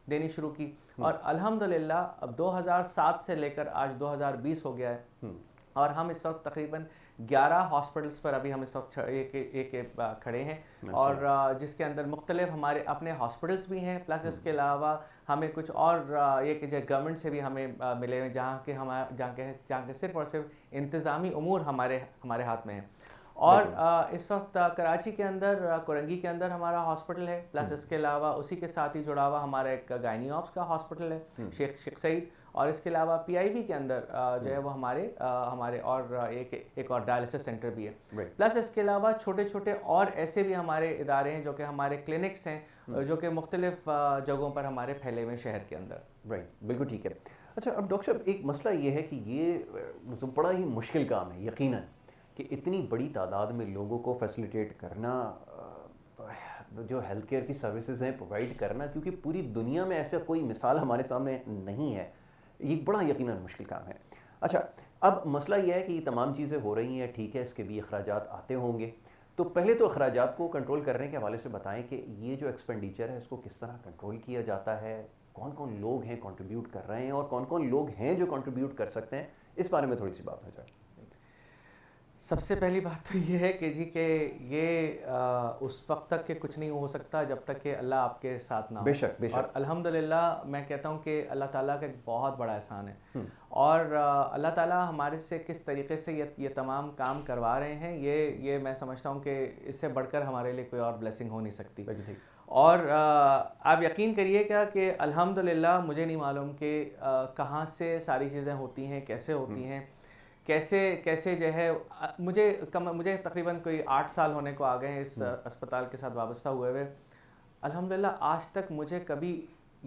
देनी शुरू की। और अल्हम्दुलिल्लाह अब 2007 से लेकर आज 2020 हो गया है और हम इस वक्त तकरीबन 11 हॉस्पिटल्स पर अभी हम इस वक्त एक खड़े हैं और जिसके अंदर मुख्तलिफ हमारे अपने हॉस्पिटल्स भी हैं, प्लस इसके अलावा हमें कुछ और एक गवर्नमेंट से भी हमें मिले हुए जहाँ के सिर्फ और सिर्फ इंतज़ामी उमूर हमारे हाथ में हैं। और इस वक्त कराची के अंदर कोरंगी के अंदर हमारा हॉस्पिटल है, प्लस इसके अलावा उसी के साथ ही जुड़ा हुआ हमारा एक गायनी ऑप्स का हॉस्पिटल है शेख सईद, और इसके अलावा पीआईबी के अंदर जो है वो हमारे और एक और डायलिसिस सेंटर भी है। प्लस इसके अलावा छोटे छोटे और ऐसे भी हमारे इदारे हैं जो कि हमारे क्लिनिक्स हैं जो कि मुख्तलिफ जगहों पर हमारे फैले हुए शहर के अंदर। राइट, बिल्कुल ठीक है। अच्छा, अब डॉक्टर साहब एक मसला ये है कि ये तो बड़ा ही मुश्किल काम है यकीनन कि इतनी बड़ी तादाद में लोगों को फैसिलिटेट करना, जो हेल्थ केयर की सर्विसेज हैं प्रोवाइड करना, क्योंकि पूरी दुनिया में ऐसा कोई मिसाल हमारे सामने नहीं है, ये बड़ा यकीनन मुश्किल काम है। अच्छा, अब मसला ये है कि ये तमाम चीज़ें हो रही हैं, ठीक है, इसके भी अखराजात आते होंगे, तो पहले तो अखराजात को कंट्रोल करने के हवाले से बताएं कि ये जो एक्सपेंडिचर है इसको किस तरह कंट्रोल किया जाता है, कौन कौन लोग हैं कंट्रीब्यूट कर रहे हैं और कौन कौन लोग हैं जो कंट्रीब्यूट कर सकते हैं, इस बारे में थोड़ी सी बात हो जाए। सबसे पहली बात तो ये है कि जी के ये उस वक्त तक के कुछ नहीं हो सकता जब तक कि अल्लाह आपके साथ ना हो। बेशक। और अल्हम्दुलिल्लाह मैं कहता हूँ कि अल्लाह ताला का एक बहुत बड़ा एहसान है और अल्लाह ताला हमारे से किस तरीके से ये तमाम काम करवा रहे हैं, ये मैं समझता हूँ कि इससे बढ़कर हमारे लिए कोई और ब्लेसिंग हो नहीं सकती। और आप यकीन करिए क्या कि अल्हम्दुलिल्लाह मुझे नहीं मालूम कि कहाँ से सारी चीज़ें होती हैं, कैसे होती हैं, कैसे जो है मुझे तकरीबन कोई 8 साल होने को आ गए हैं इस अस्पताल के साथ वाबस्ता हुए हुए। अल्हम्दुलिल्लाह आज तक मुझे कभी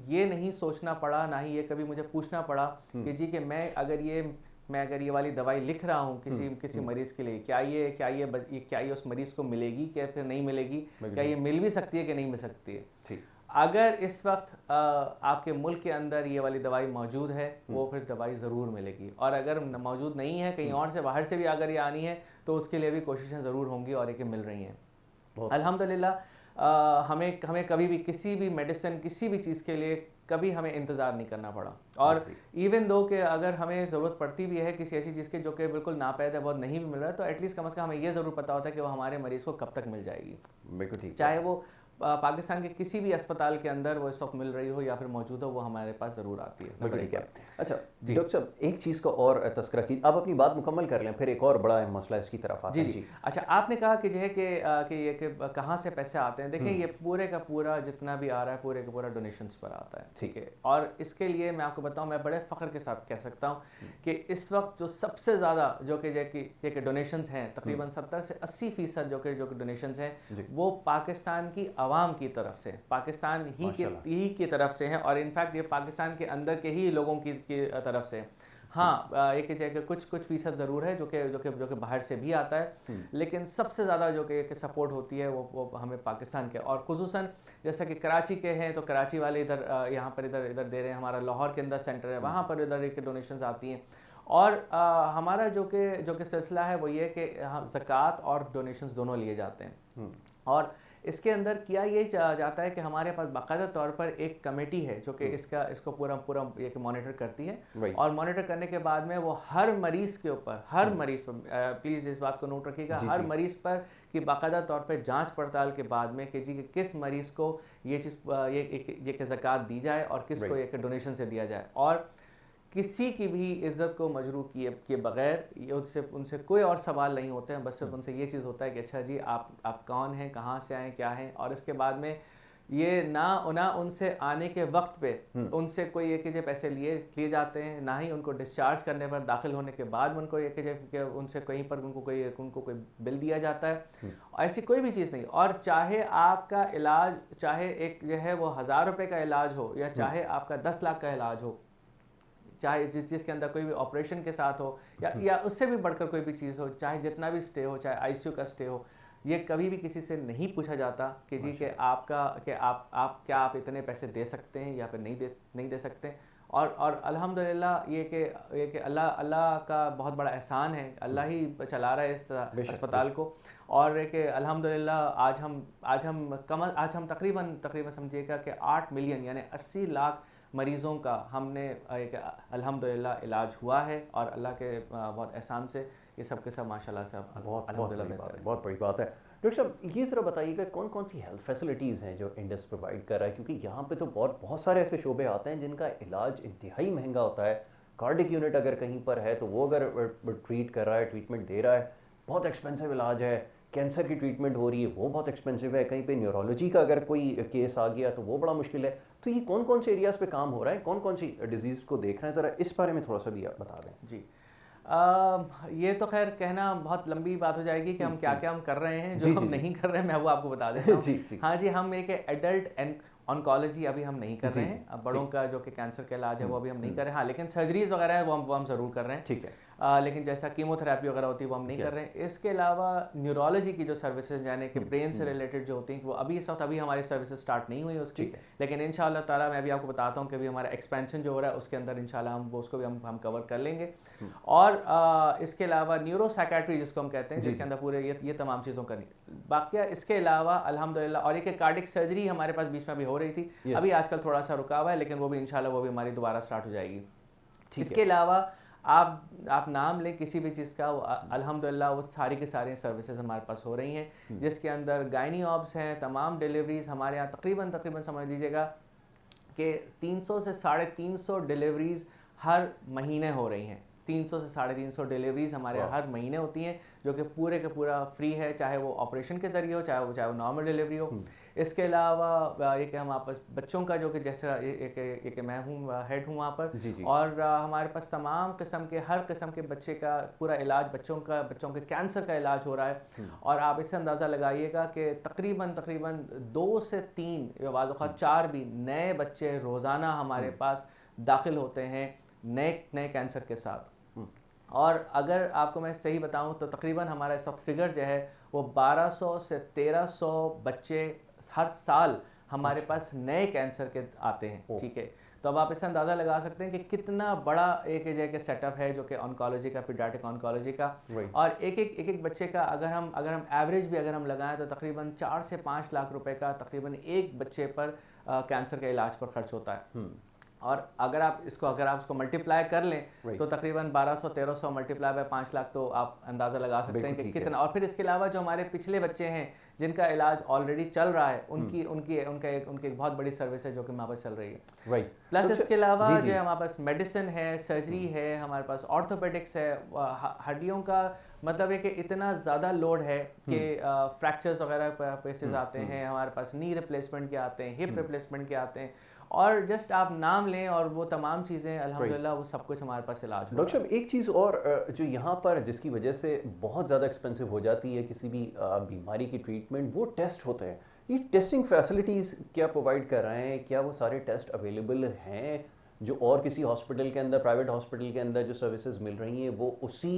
ये नहीं सोचना पड़ा, ना ही ये कभी मुझे पूछना पड़ा कि जी कि मैं अगर ये वाली दवाई लिख रहा हूँ किसी मरीज़ के लिए, क्या ये उस मरीज़ को मिलेगी, क्या फिर नहीं मिलेगी, क्या ये मिल भी सकती है कि नहीं मिल सकती है। ठीक, अगर इस वक्त आपके मुल्क के अंदर ये वाली दवाई मौजूद है वो फिर दवाई ज़रूर मिलेगी, और अगर मौजूद नहीं है, कहीं और से बाहर से भी अगर ये आनी है तो उसके लिए भी कोशिशें ज़रूर होंगी और ये मिल रही हैं। अल्हम्दुलिल्लाह हमें कभी भी किसी भी मेडिसिन, किसी भी चीज़ के लिए कभी हमें इंतज़ार नहीं करना पड़ा। और इवन दो कि अगर हमें ज़रूरत पड़ती भी है किसी ऐसी चीज़ की जो कि बिल्कुल नापैद है, बहुत नहीं भी मिल रहा है, तो एटलीस्ट कम से कम हमें ये ज़रूर पता होता है कि वो हमारे मरीज़ को कब तक मिल जाएगी। बिल्कुल ठीक, चाहे वो पाकिस्तान के किसी भी अस्पताल के अंदर वो इस वक्त मिल रही हो या फिर मौजूद हो, वो हमारे पास ज़रूर आती है। बिल्कुल ठीक है। अच्छा डॉक्टर साहब, एक चीज़ का और तस्करा की, आप अपनी बात मुकम्मल कर लें, फिर एक और बड़ा मसला इसकी तरफ आता है। जी। अच्छा, आपने कहा कि जो है कि कहाँ से पैसे आते हैं। देखिए, ये पूरे का पूरा जितना भी आ रहा है पूरे का पूरा डोनेशंस पर आता है, ठीक है। और इसके लिए मैं आपको बताऊं, मैं बड़े फ़ख्र के साथ कह सकता हूं कि इस वक्त जो सबसे ज़्यादा जो कि डोनेशंस हैं, तकरीबन 70 से 80% जो कि डोनेशंस हैं, वो पाकिस्तान की आवाम की तरफ से, पाकिस्तान ही की तरफ से हैं। और इनफैक्ट ये पाकिस्तान के अंदर के ही लोगों की तरफ से। हाँ, एक जगह कुछ फीसद ज़रूर है जो कि बाहर से भी आता है, लेकिन सबसे ज़्यादा जो कि सपोर्ट होती है वो हमें पाकिस्तान के, और खुसूसन जैसा कि कराची के हैं तो कराची वाले इधर यहाँ पर इधर दे रहे हैं। हमारा लाहौर के अंदर सेंटर है, वहाँ पर इधर एक डोनेशंस आती हैं। और हमारा जो कि सिलसिला है वो ये कि ज़कात और डोनेशंस दोनों लिए जाते हैं। और इसके अंदर किया ये जाता है कि हमारे पास बाकायदा तौर पर एक कमेटी है जो कि इसको पूरा ये मॉनिटर करती है। और मॉनिटर करने के बाद में वो हर मरीज़ के ऊपर, हर मरीज़ पर, प्लीज़ इस बात को नोट रखिएगा, हर मरीज़ पर कि बाकायदा तौर पर जांच पड़ताल के बाद में कि जी किस मरीज़ को ये चीज़ ये ज़कात दी जाए और किसको ये डोनेशन से दिया जाए। और किसी की भी इज़्ज़त को मजरू किए बगैर उनसे कोई और सवाल नहीं होते हैं, बस सिर्फ उनसे ये चीज़ होता है कि अच्छा जी आप कौन हैं, कहाँ से आए, क्या हैं। और इसके बाद में ये ना उनसे आने के वक्त पे उनसे कोई एक जे पैसे लिए जाते हैं, ना ही उनको डिस्चार्ज करने पर, दाखिल होने के बाद उनको एक जे उनसे कहीं पर उनको कोई बिल दिया जाता है। ऐसी कोई भी चीज़ नहीं। और चाहे आपका इलाज, चाहे एक जो है वो 1000 रुपये का इलाज हो या चाहे आपका 10 लाख का इलाज हो, चाहे जिस चीज़ के अंदर कोई भी ऑपरेशन के साथ हो या उससे भी बढ़कर कोई भी चीज़ हो, चाहे जितना भी स्टे हो, चाहे आईसीयू का स्टे हो, ये कभी भी किसी से नहीं पूछा जाता कि जी कि आप क्या आप इतने पैसे दे सकते हैं या फिर नहीं दे सकते। और अल्हम्दुलिल्लाह ये कि अल्लाह का बहुत बड़ा एहसान है, अल्लाह ही चला रहा है इस अस्पताल को। और कि अल्हम्दुलिल्लाह आज हम तकरीबन समझिएगा कि 8 मिलियन यानी 80 लाख मरीज़ों का हमने अल्हम्दुलिल्लाह इलाज हुआ है। और अल्लाह के बहुत एहसान से ये सब के सब माशाल्लाह से बहुत बड़ी बात है। डॉक्टर साहब, ये ज़रा बताइएगा कौन कौन सी हेल्थ फैसिलिटीज़ हैं जो इंडस प्रोवाइड कर रहा है, क्योंकि यहाँ पे तो बहुत सारे ऐसे शोबे आते हैं जिनका इलाज इंतहाई महंगा होता है। कार्डिक यूनिट अगर कहीं पर है तो वो अगर ट्रीट कर रहा है, ट्रीटमेंट दे रहा है, बहुत एक्सपेंसिव इलाज है। कैंसर की ट्रीटमेंट हो रही है, वो बहुत एक्सपेंसिव है। कहीं पे न्यूरोलॉजी का अगर कोई केस आ गया तो वो बड़ा मुश्किल है। तो ये कौन कौन से एरियाज़ पे काम हो रहा है, कौन कौन सी डिजीज़ को देख रहे हैं, ज़रा इस बारे में थोड़ा सा भी बता दें। जी, ये तो खैर कहना बहुत लंबी बात हो जाएगी कि हम क्या क्या हम कर रहे हैं, जो हम नहीं कर रहे हैं मैं वो आपको बता देता हूँ। हाँ जी, हम एक एडल्ट ऑन्कोलॉजी अभी हम नहीं कर रहे हैं। अब बड़ों का जो कि कैंसर का इलाज है वो अभी हम नहीं कर रहे हैं। हाँ, लेकिन सर्जरीज वगैरह है वो हम ज़रूर कर रहे हैं। ठीक है। लेकिन जैसा कीमोथेरेपी वगैरह होती है वो हम नहीं कर रहे हैं। इसके अलावा न्यूरोलॉजी की जो सर्विसेज यानी कि ब्रेन से रिलेटेड जो होती हैं वो अभी इस वक्त हमारी सर्विसेज स्टार्ट नहीं हुई उसकी, लेकिन इंशाल्लाह ताला मैं अभी आपको बताता हूँ कि अभी हमारा एक्सपेंशन जो हो रहा है उसके अंदर इंशाल्लाह उसको भी हम कवर कर लेंगे। और इसके अलावा न्यूरो साइकेट्री जिसको हम कहते हैं, जिसके अंदर पूरे ये तमाम चीज़ों का नहीं बाकी। इसके अलावा अल्हम्दुलिल्लाह और एक कार्डिक सर्जरी हमारे पास बीच में अभी हो रही थी, अभी आजकल थोड़ा सा रुका हुआ है, लेकिन वो भी इंशाल्लाह वो भी हमारी दोबारा स्टार्ट हो जाएगी। इसके अलावा आप नाम लें किसी भी चीज़ का, अल्हम्दुलिल्लाह वो सारी की सारी सर्विसेज हमारे पास हो रही हैं, जिसके अंदर गायनी ऑब्स हैं, तमाम डिलीवरीज हमारे यहाँ तकरीबन समझ लीजिएगा कि 300 से 350 डिलीवरीज हर महीने हो रही हैं। 300 से 350 डिलीवरीज हमारे यहाँ हर महीने होती हैं, जो कि पूरे का पूरा फ्री है, चाहे वो ऑपरेशन के ज़रिए हो, चाहे वो नॉर्मल डिलीवरी हो। इसके अलावा ये कि हम आपस बच्चों का जो कि जैसा एक मैं हूँ हेड हूँ वहाँ पर, और हमारे पास तमाम किस्म के हर किस्म के बच्चे का पूरा इलाज, बच्चों के कैंसर का इलाज हो रहा है। और आप इससे अंदाज़ा लगाइएगा कि तकरीबन 2 से 3 वाज़ 4 भी नए बच्चे रोज़ाना हमारे पास दाखिल होते हैं नए कैंसर के साथ। और अगर आपको मैं सही बताऊं तो तकरीबन हमारा इस वक्त फिगर जो है वो 1200 से 1300 बच्चे हर साल हमारे पास नए कैंसर के आते हैं। ठीक है, तो अब आप इससे अंदाज़ा लगा सकते हैं कि कितना बड़ा एक जगह सेटअप है जो कि ऑन्कोलॉजी का, पीडियाट्रिक ऑन्कोलॉजी का। और एक बच्चे का अगर हम एवरेज भी अगर हम लगाएं तो तकरीबन 4 से 5 लाख रुपए का तकरीबन एक बच्चे पर कैंसर के इलाज पर खर्च होता है। और अगर आप इसको मल्टीप्लाई कर लें तो तकरीबन 1200-1300 मल्टीप्लाई बाय 5 लाख, तो आप अंदाज़ा लगा सकते हैं कि कितना। और फिर इसके अलावा जो हमारे पिछले बच्चे हैं जिनका इलाज ऑलरेडी चल रहा है, उनकी एक बहुत बड़ी सर्विस है जो कि हमारे पास चल रही है। प्लस इसके अलावा जो हमारे पास मेडिसिन है, सर्जरी है, हमारे पास ऑर्थोपेडिक्स है, हड्डियों का मतलब है कि इतना ज़्यादा लोड है कि फ्रैक्चर्स वगैरह पेशेंट आते हैं, हमारे पास नी रिप्लेसमेंट के आते हैं, हिप रिप्लेसमेंट के आते हैं, और जस्ट आप नाम लें और वो तमाम चीज़ें अल्हम्दुलिल्लाह वो सब कुछ हमारे पास इलाज हो। डॉक्टर साहब एक चीज़ और जो यहाँ पर जिसकी वजह से बहुत ज़्यादा एक्सपेंसिव हो जाती है किसी भी बीमारी की ट्रीटमेंट, वो टेस्ट होते हैं। ये टेस्टिंग फैसिलिटीज़ क्या प्रोवाइड कर रहे हैं? क्या वो सारे टेस्ट अवेलेबल हैं जो और किसी हॉस्पिटल के अंदर, प्राइवेट हॉस्पिटल के अंदर जो सर्विसेज मिल रही हैं वो उसी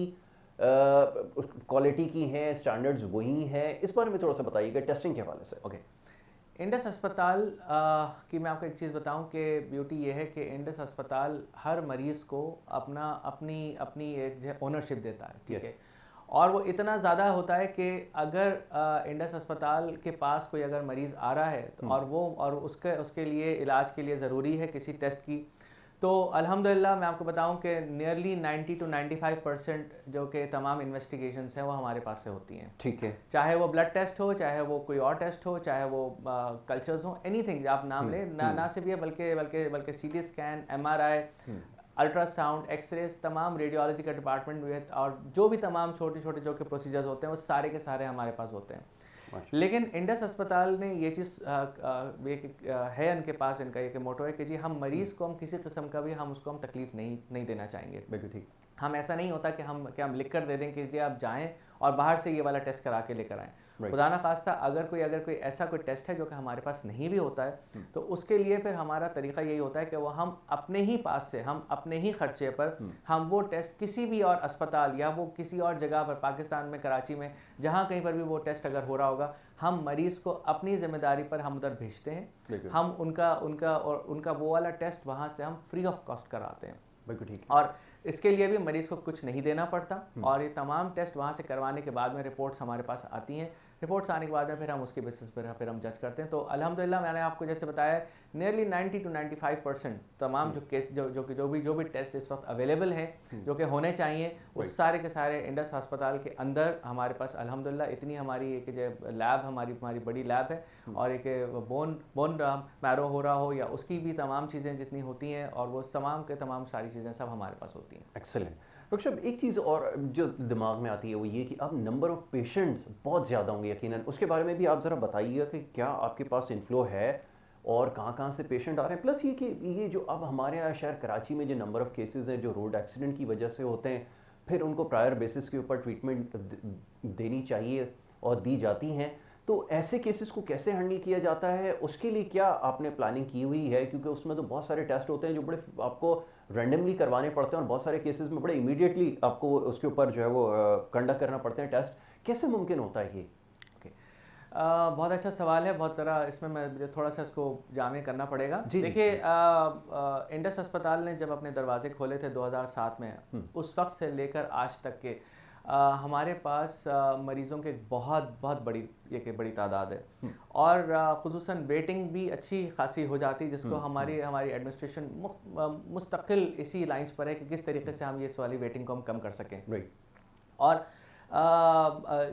क्वालिटी की हैं, स्टैंडर्ड्स वही हैं? इस बारे में थोड़ा सा बताइएगा टेस्टिंग के हवाले से। ओके, इंडस अस्पताल की मैं आपको एक चीज़ बताऊं कि ब्यूटी ये है कि इंडस अस्पताल हर मरीज़ को अपनी एक जो ओनरशिप देता है, ठीक है। और वो इतना ज़्यादा होता है कि अगर इंडस अस्पताल के पास कोई अगर मरीज़ आ रहा है तो और उसके लिए इलाज के लिए ज़रूरी है किसी टेस्ट की, तो अल्हम्दुलिल्लाह मैं आपको बताऊं कि नियरली 90 to 95% जो कि तमाम इन्वेस्टिगेशंस हैं वो हमारे पास से होती हैं, ठीक है। चाहे वो ब्लड टेस्ट हो, चाहे वो कोई और टेस्ट हो, चाहे वो कल्चर्स हो, एनीथिंग आप नाम लें, ना सिर्फ ये बल्कि CT scan, MRI, ultrasound, x-rays, तमाम रेडियोलॉजी का डिपार्टमेंट और जो भी तमाम छोटे छोटे जो कि प्रोसीजर्स होते हैं वो सारे के सारे हमारे पास होते हैं। लेकिन इंडस अस्पताल ने ये चीज़ है उनके पास, इनका एक मोटो है कि जी हम मरीज़ को हम किसी किस्म का भी उसको हम तकलीफ़ नहीं देना चाहेंगे। बिल्कुल ठीक। हम ऐसा नहीं होता कि हम लिख कर दे दें कि जी आप जाएं और बाहर से ये वाला टेस्ट करा के लेकर आएँ। खुदा ना खास्ता अगर कोई ऐसा कोई टेस्ट है जो कि हमारे पास नहीं भी होता है तो उसके लिए फिर हमारा तरीका यही होता है कि वो हम अपने ही पास से, हम अपने ही खर्चे पर हम वो टेस्ट किसी भी और अस्पताल या वो किसी और जगह पर, पाकिस्तान में कराची में जहाँ कहीं पर भी वो टेस्ट अगर हो रहा होगा, हम मरीज़ को अपनी जिम्मेदारी पर हम उधर भेजते हैं। हम उनका वो वाला टेस्ट वहाँ से हम फ्री ऑफ कॉस्ट कराते हैं। बिल्कुल ठीक। और इसके लिए भी मरीज़ को कुछ नहीं देना पड़ता और ये तमाम टेस्ट वहाँ से करवाने के बाद में रिपोर्ट्स हमारे पास आती हैं। रिपोर्ट्स आने के बाद में फिर हम उसके बेसिस पर फिर हम जज करते हैं। तो अल्हम्दुलिल्लाह मैंने आपको जैसे बताया नियरली 90 to 95% तमाम जो केस जो भी टेस्ट इस वक्त अवेलेबल हैं जो कि होने चाहिए वो सारे के सारे इंडस अस्पताल के अंदर हमारे पास अल्हम्दुलिल्लाह इतनी हमारी एक जो लैब हमारी बड़ी लैब है और एक बोन मैरो हो रहा हो या उसकी भी तमाम चीज़ें जितनी होती हैं और वो तमाम के तमाम सारी चीज़ें सब हमारे पास होती हैं। एक्सेलेंट। डॉक्टर साहब एक चीज़ और जो दिमाग में आती है वो ये कि अब नंबर ऑफ़ पेशेंट्स बहुत ज़्यादा होंगे यकीनन, उसके बारे में भी आप ज़रा बताइएगा कि क्या आपके पास इनफ्लो है और कहाँ से पेशेंट आ रहे हैं। प्लस ये कि ये जो अब हमारे यहाँ शहर कराची में जो नंबर ऑफ़ केसेस हैं जो रोड एक्सीडेंट की वजह से होते हैं, फिर उनको प्रायर बेसिस के ऊपर ट्रीटमेंट देनी चाहिए और दी जाती हैं, तो ऐसे केसेस को कैसे हैंडल किया जाता है, उसके लिए क्या आपने प्लानिंग की हुई है? क्योंकि उसमें तो बहुत सारे टेस्ट होते हैं जो बड़े आपको रैंडमली करवाने पड़ते हैं और बहुत सारे केसेस में बड़े इमीडिएटली आपको उसके ऊपर जो है वो कंडक्ट करना पड़ते हैं टेस्ट। कैसे मुमकिन होता है ये? बहुत अच्छा सवाल है, बहुत ज़रा इसमें मैं थोड़ा सा इसको जामे करना पड़ेगा। देखिए इंडस अस्पताल ने जब अपने दरवाजे खोले थे 2007 में, उस वक्त से लेकर आज तक के हमारे पास मरीज़ों के बहुत बड़ी तादाद है और ख़ुसूसन वेटिंग भी अच्छी खासी हो जाती, जिसको हमारी एडमिनिस्ट्रेशन मुस्तकिल इसी लाइंस पर है कि किस तरीके से हम ये इस वाली वेटिंग को हम कम कर सकें। और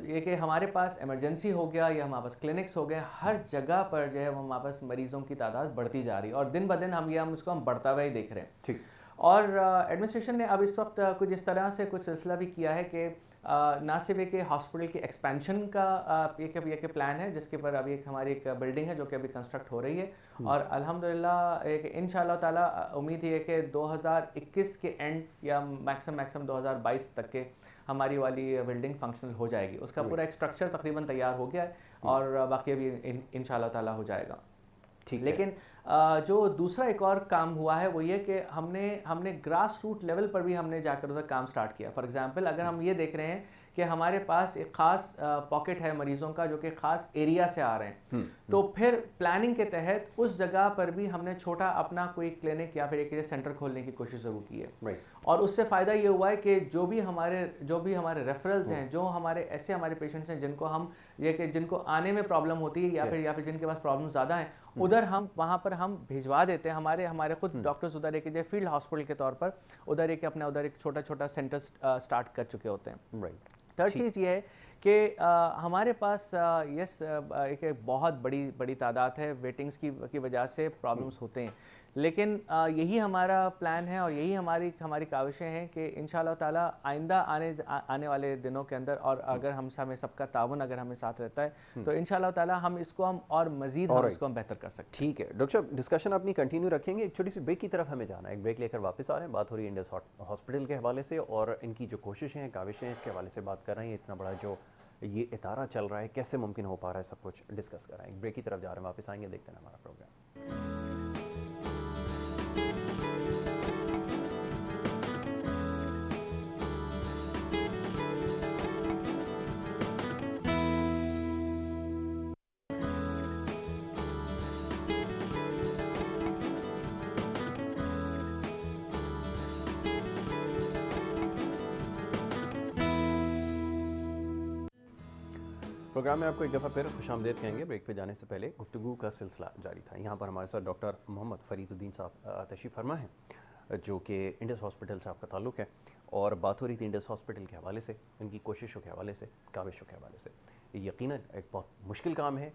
ये कि हमारे पास इमरजेंसी हो गया या हमारे पास क्लिनिक्स हो गए, हर जगह पर जो है हमारे पास मरीज़ों की तादाद बढ़ती जा रही है और दिन ब दिन हम उसको बढ़ता हुआ ही देख रहे हैं। ठीक। और एडमिनिस्ट्रेशन ने अब इस वक्त कुछ इस तरह से कुछ सिलसिला भी किया है कि ना सिर्फ एक हॉस्पिटल की एक्सपेंशन का एक प्लान है जिसके पर अभी हमारी एक बिल्डिंग है जो कि अभी कंस्ट्रक्ट हो रही है और अल्हम्दुलिल्लाह एक इंशाअल्लाह ताला उम्मीद है कि 2021 के एंड या मैक्सिमम 2022 तक के हमारी वाली बिल्डिंग फंक्शनल हो जाएगी। उसका पूरा एक स्ट्रक्चर तकरीबन तैयार हो गया है और बाकी अभी इंशाअल्लाह ताला हो जाएगा। ठीक। लेकिन जो दूसरा एक और काम हुआ है वो ये कि हमने ग्रास रूट लेवल पर भी हमने जाकर उधर काम स्टार्ट किया। फॉर एग्जांपल अगर हम ये देख रहे हैं कि हमारे पास एक ख़ास पॉकेट है मरीज़ों का जो कि ख़ास एरिया से आ रहे हैं, तो फिर प्लानिंग के तहत उस जगह पर भी हमने छोटा अपना कोई क्लिनिक या फिर एक सेंटर खोलने की कोशिश ज़रूर की है। और उससे फ़ायदा ये हुआ है कि जो भी हमारे रेफरल्स हैं, जो हमारे पेशेंट्स हैं जिनको आने में प्रॉब्लम होती है या फिर जिनके पास प्रॉब्लम ज़्यादा है, उधर हम वहाँ पर हम भिजवा देते हैं, हमारे हमारे खुद डॉक्टर्स उधर एक जो फील्ड हॉस्पिटल के तौर पर उधर एक अपना उधर एक छोटा छोटा सेंटर स्टार्ट कर चुके होते हैं। राइट। थर्ड चीज़ ये है कि हमारे पास एक बहुत बड़ी बड़ी तादाद है, वेटिंग्स की वजह से प्रॉब्लम्स होते हैं, लेकिन यही हमारा प्लान है और यही हमारी काविशें हैं कि इंशाअल्लाह ताला आइंदा आने वाले दिनों के अंदर, और अगर हमें सबका ताउन अगर हमें साथ रहता है तो इंशाअल्लाह ताला हम इसको और मज़ीद हम बेहतर कर सकते हैं। ठीक है डॉक्टर साहब, डिस्कशन अपनी कंटिन्यू रखेंगे, एक छोटी सी ब्रेक की तरफ हमें जाना है, एक ब्रेक लेकर वापस आ रहे हैं। बात हो रही है इंडस हॉस्पिटल के हवाले से और इनकी जो कोशिशें हैं, काविशें हैं, इसके हवाले से बात कर रहे हैं। इतना बड़ा जो ये इतारा चल रहा है, कैसे मुमकिन हो पा रहा है, सब कुछ डिस्कस कर रहे हैं। एक ब्रेक की तरफ जा रहे हैं, वापस आएंगे, देखते हैं हमारा प्रोग्राम। प्रोग्राम में आपको एक दफ़ा फिर खुशामदीद कहेंगे। ब्रेक पे जाने से पहले गुफ्तगू का सिलसिला जारी था। यहाँ पर हमारे साथ डॉक्टर मोहम्मद फरीदुद्दीन साहब तशरीफ़ फरमा हैं, जो कि इंडस हॉस्पिटल से आपका ताल्लुक़ है, और बात हो रही थी इंडस हॉस्पिटल के हवाले से, इनकी कोशिशों के हवाले से, काविशों के हवाले से। ये यकीनन एक बहुत मुश्किल काम है,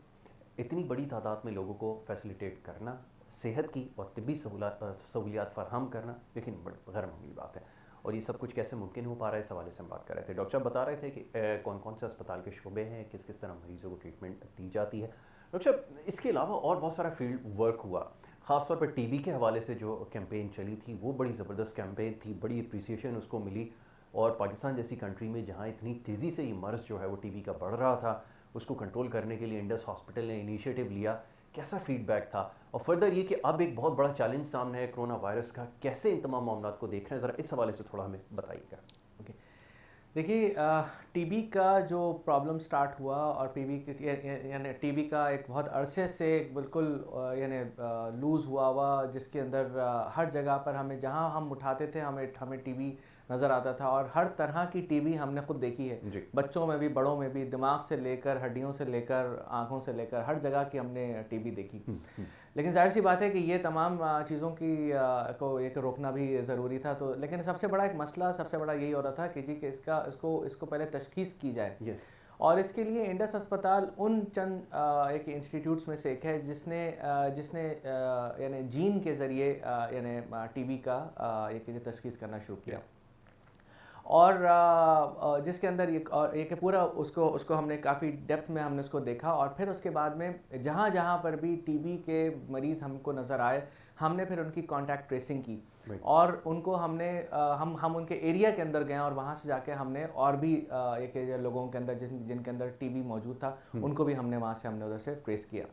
इतनी बड़ी तादाद में लोगों को फैसिलिटेट करना, सेहत की और तिब्बी सहूलियात फराहम करना, लेकिन गैर मामूली बात है। और ये सब कुछ कैसे मुमकिन हो पा रहा है, इस हवाले से हम बात कर रहे थे। डॉक्टर साहब बता रहे थे कि कौन कौन से अस्पताल के शोबे हैं, किस किस तरह मरीज़ों को ट्रीटमेंट दी जाती है। डॉक्टर साहब, इसके अलावा और बहुत सारा फील्ड वर्क हुआ, ख़ास तौर पर टीबी के हवाले से जो कैंपेन चली थी, वो बड़ी ज़बरदस्त कैंपेन थी, बड़ी अप्रिसिएशन उसको मिली। और पाकिस्तान जैसी कंट्री में जहाँ इतनी तेज़ी से ये मर्ज़ जो है वो टीबी का बढ़ रहा था, उसको कंट्रोल करने के लिए इंडस हॉस्पिटल ने इनिशिएटिव लिया, कैसा फीडबैक था? और फर्दर ये कि अब एक बहुत बड़ा चैलेंज सामने है कोरोना वायरस का, कैसे इन तमाम मामलों को देख रहे हैं, ज़रा इस हवाले से थोड़ा हमें बताइएगा। ओके, देखिए टीबी का जो प्रॉब्लम स्टार्ट हुआ और यानी टीबी का एक बहुत अरसे से बिल्कुल यानी लूज़ हुआ जिसके अंदर हर जगह पर हमें जहां हम उठाते थे हमें टीबी नज़र आता था, और हर तरह की टीबी हमने खुद देखी है, बच्चों में भी, बड़ों में भी, दिमाग से लेकर, हड्डियों से लेकर, आँखों से लेकर, हर जगह की हमने टीबी देखी। लेकिन जाहिर सी बात है कि ये तमाम चीज़ों की को एक रोकना भी ज़रूरी था। तो लेकिन सबसे बड़ा एक मसला, सबसे बड़ा यही हो रहा था कि जी कि इसको पहले तशख़ीस की जाए। और इसके लिए इंडस अस्पताल उन चंद एक इंस्टीट्यूट्स में से एक है जिसने यानी जीन के ज़रिए यानी टीबी का एक तशख़ीस करना शुरू किया। और जिसके अंदर एक पूरा उसको हमने काफ़ी डेप्थ में हमने उसको देखा, और फिर उसके बाद में जहाँ जहाँ पर भी टीबी के मरीज़ हमको नज़र आए, हमने फिर उनकी कॉन्टैक्ट ट्रेसिंग की, और उनको हमने हम उनके एरिया के अंदर गए और वहाँ से जाके हमने और भी एक लोगों के अंदर जिनके अंदर टीबी मौजूद था, उनको भी वहाँ से हमने उधर से ट्रेस किया।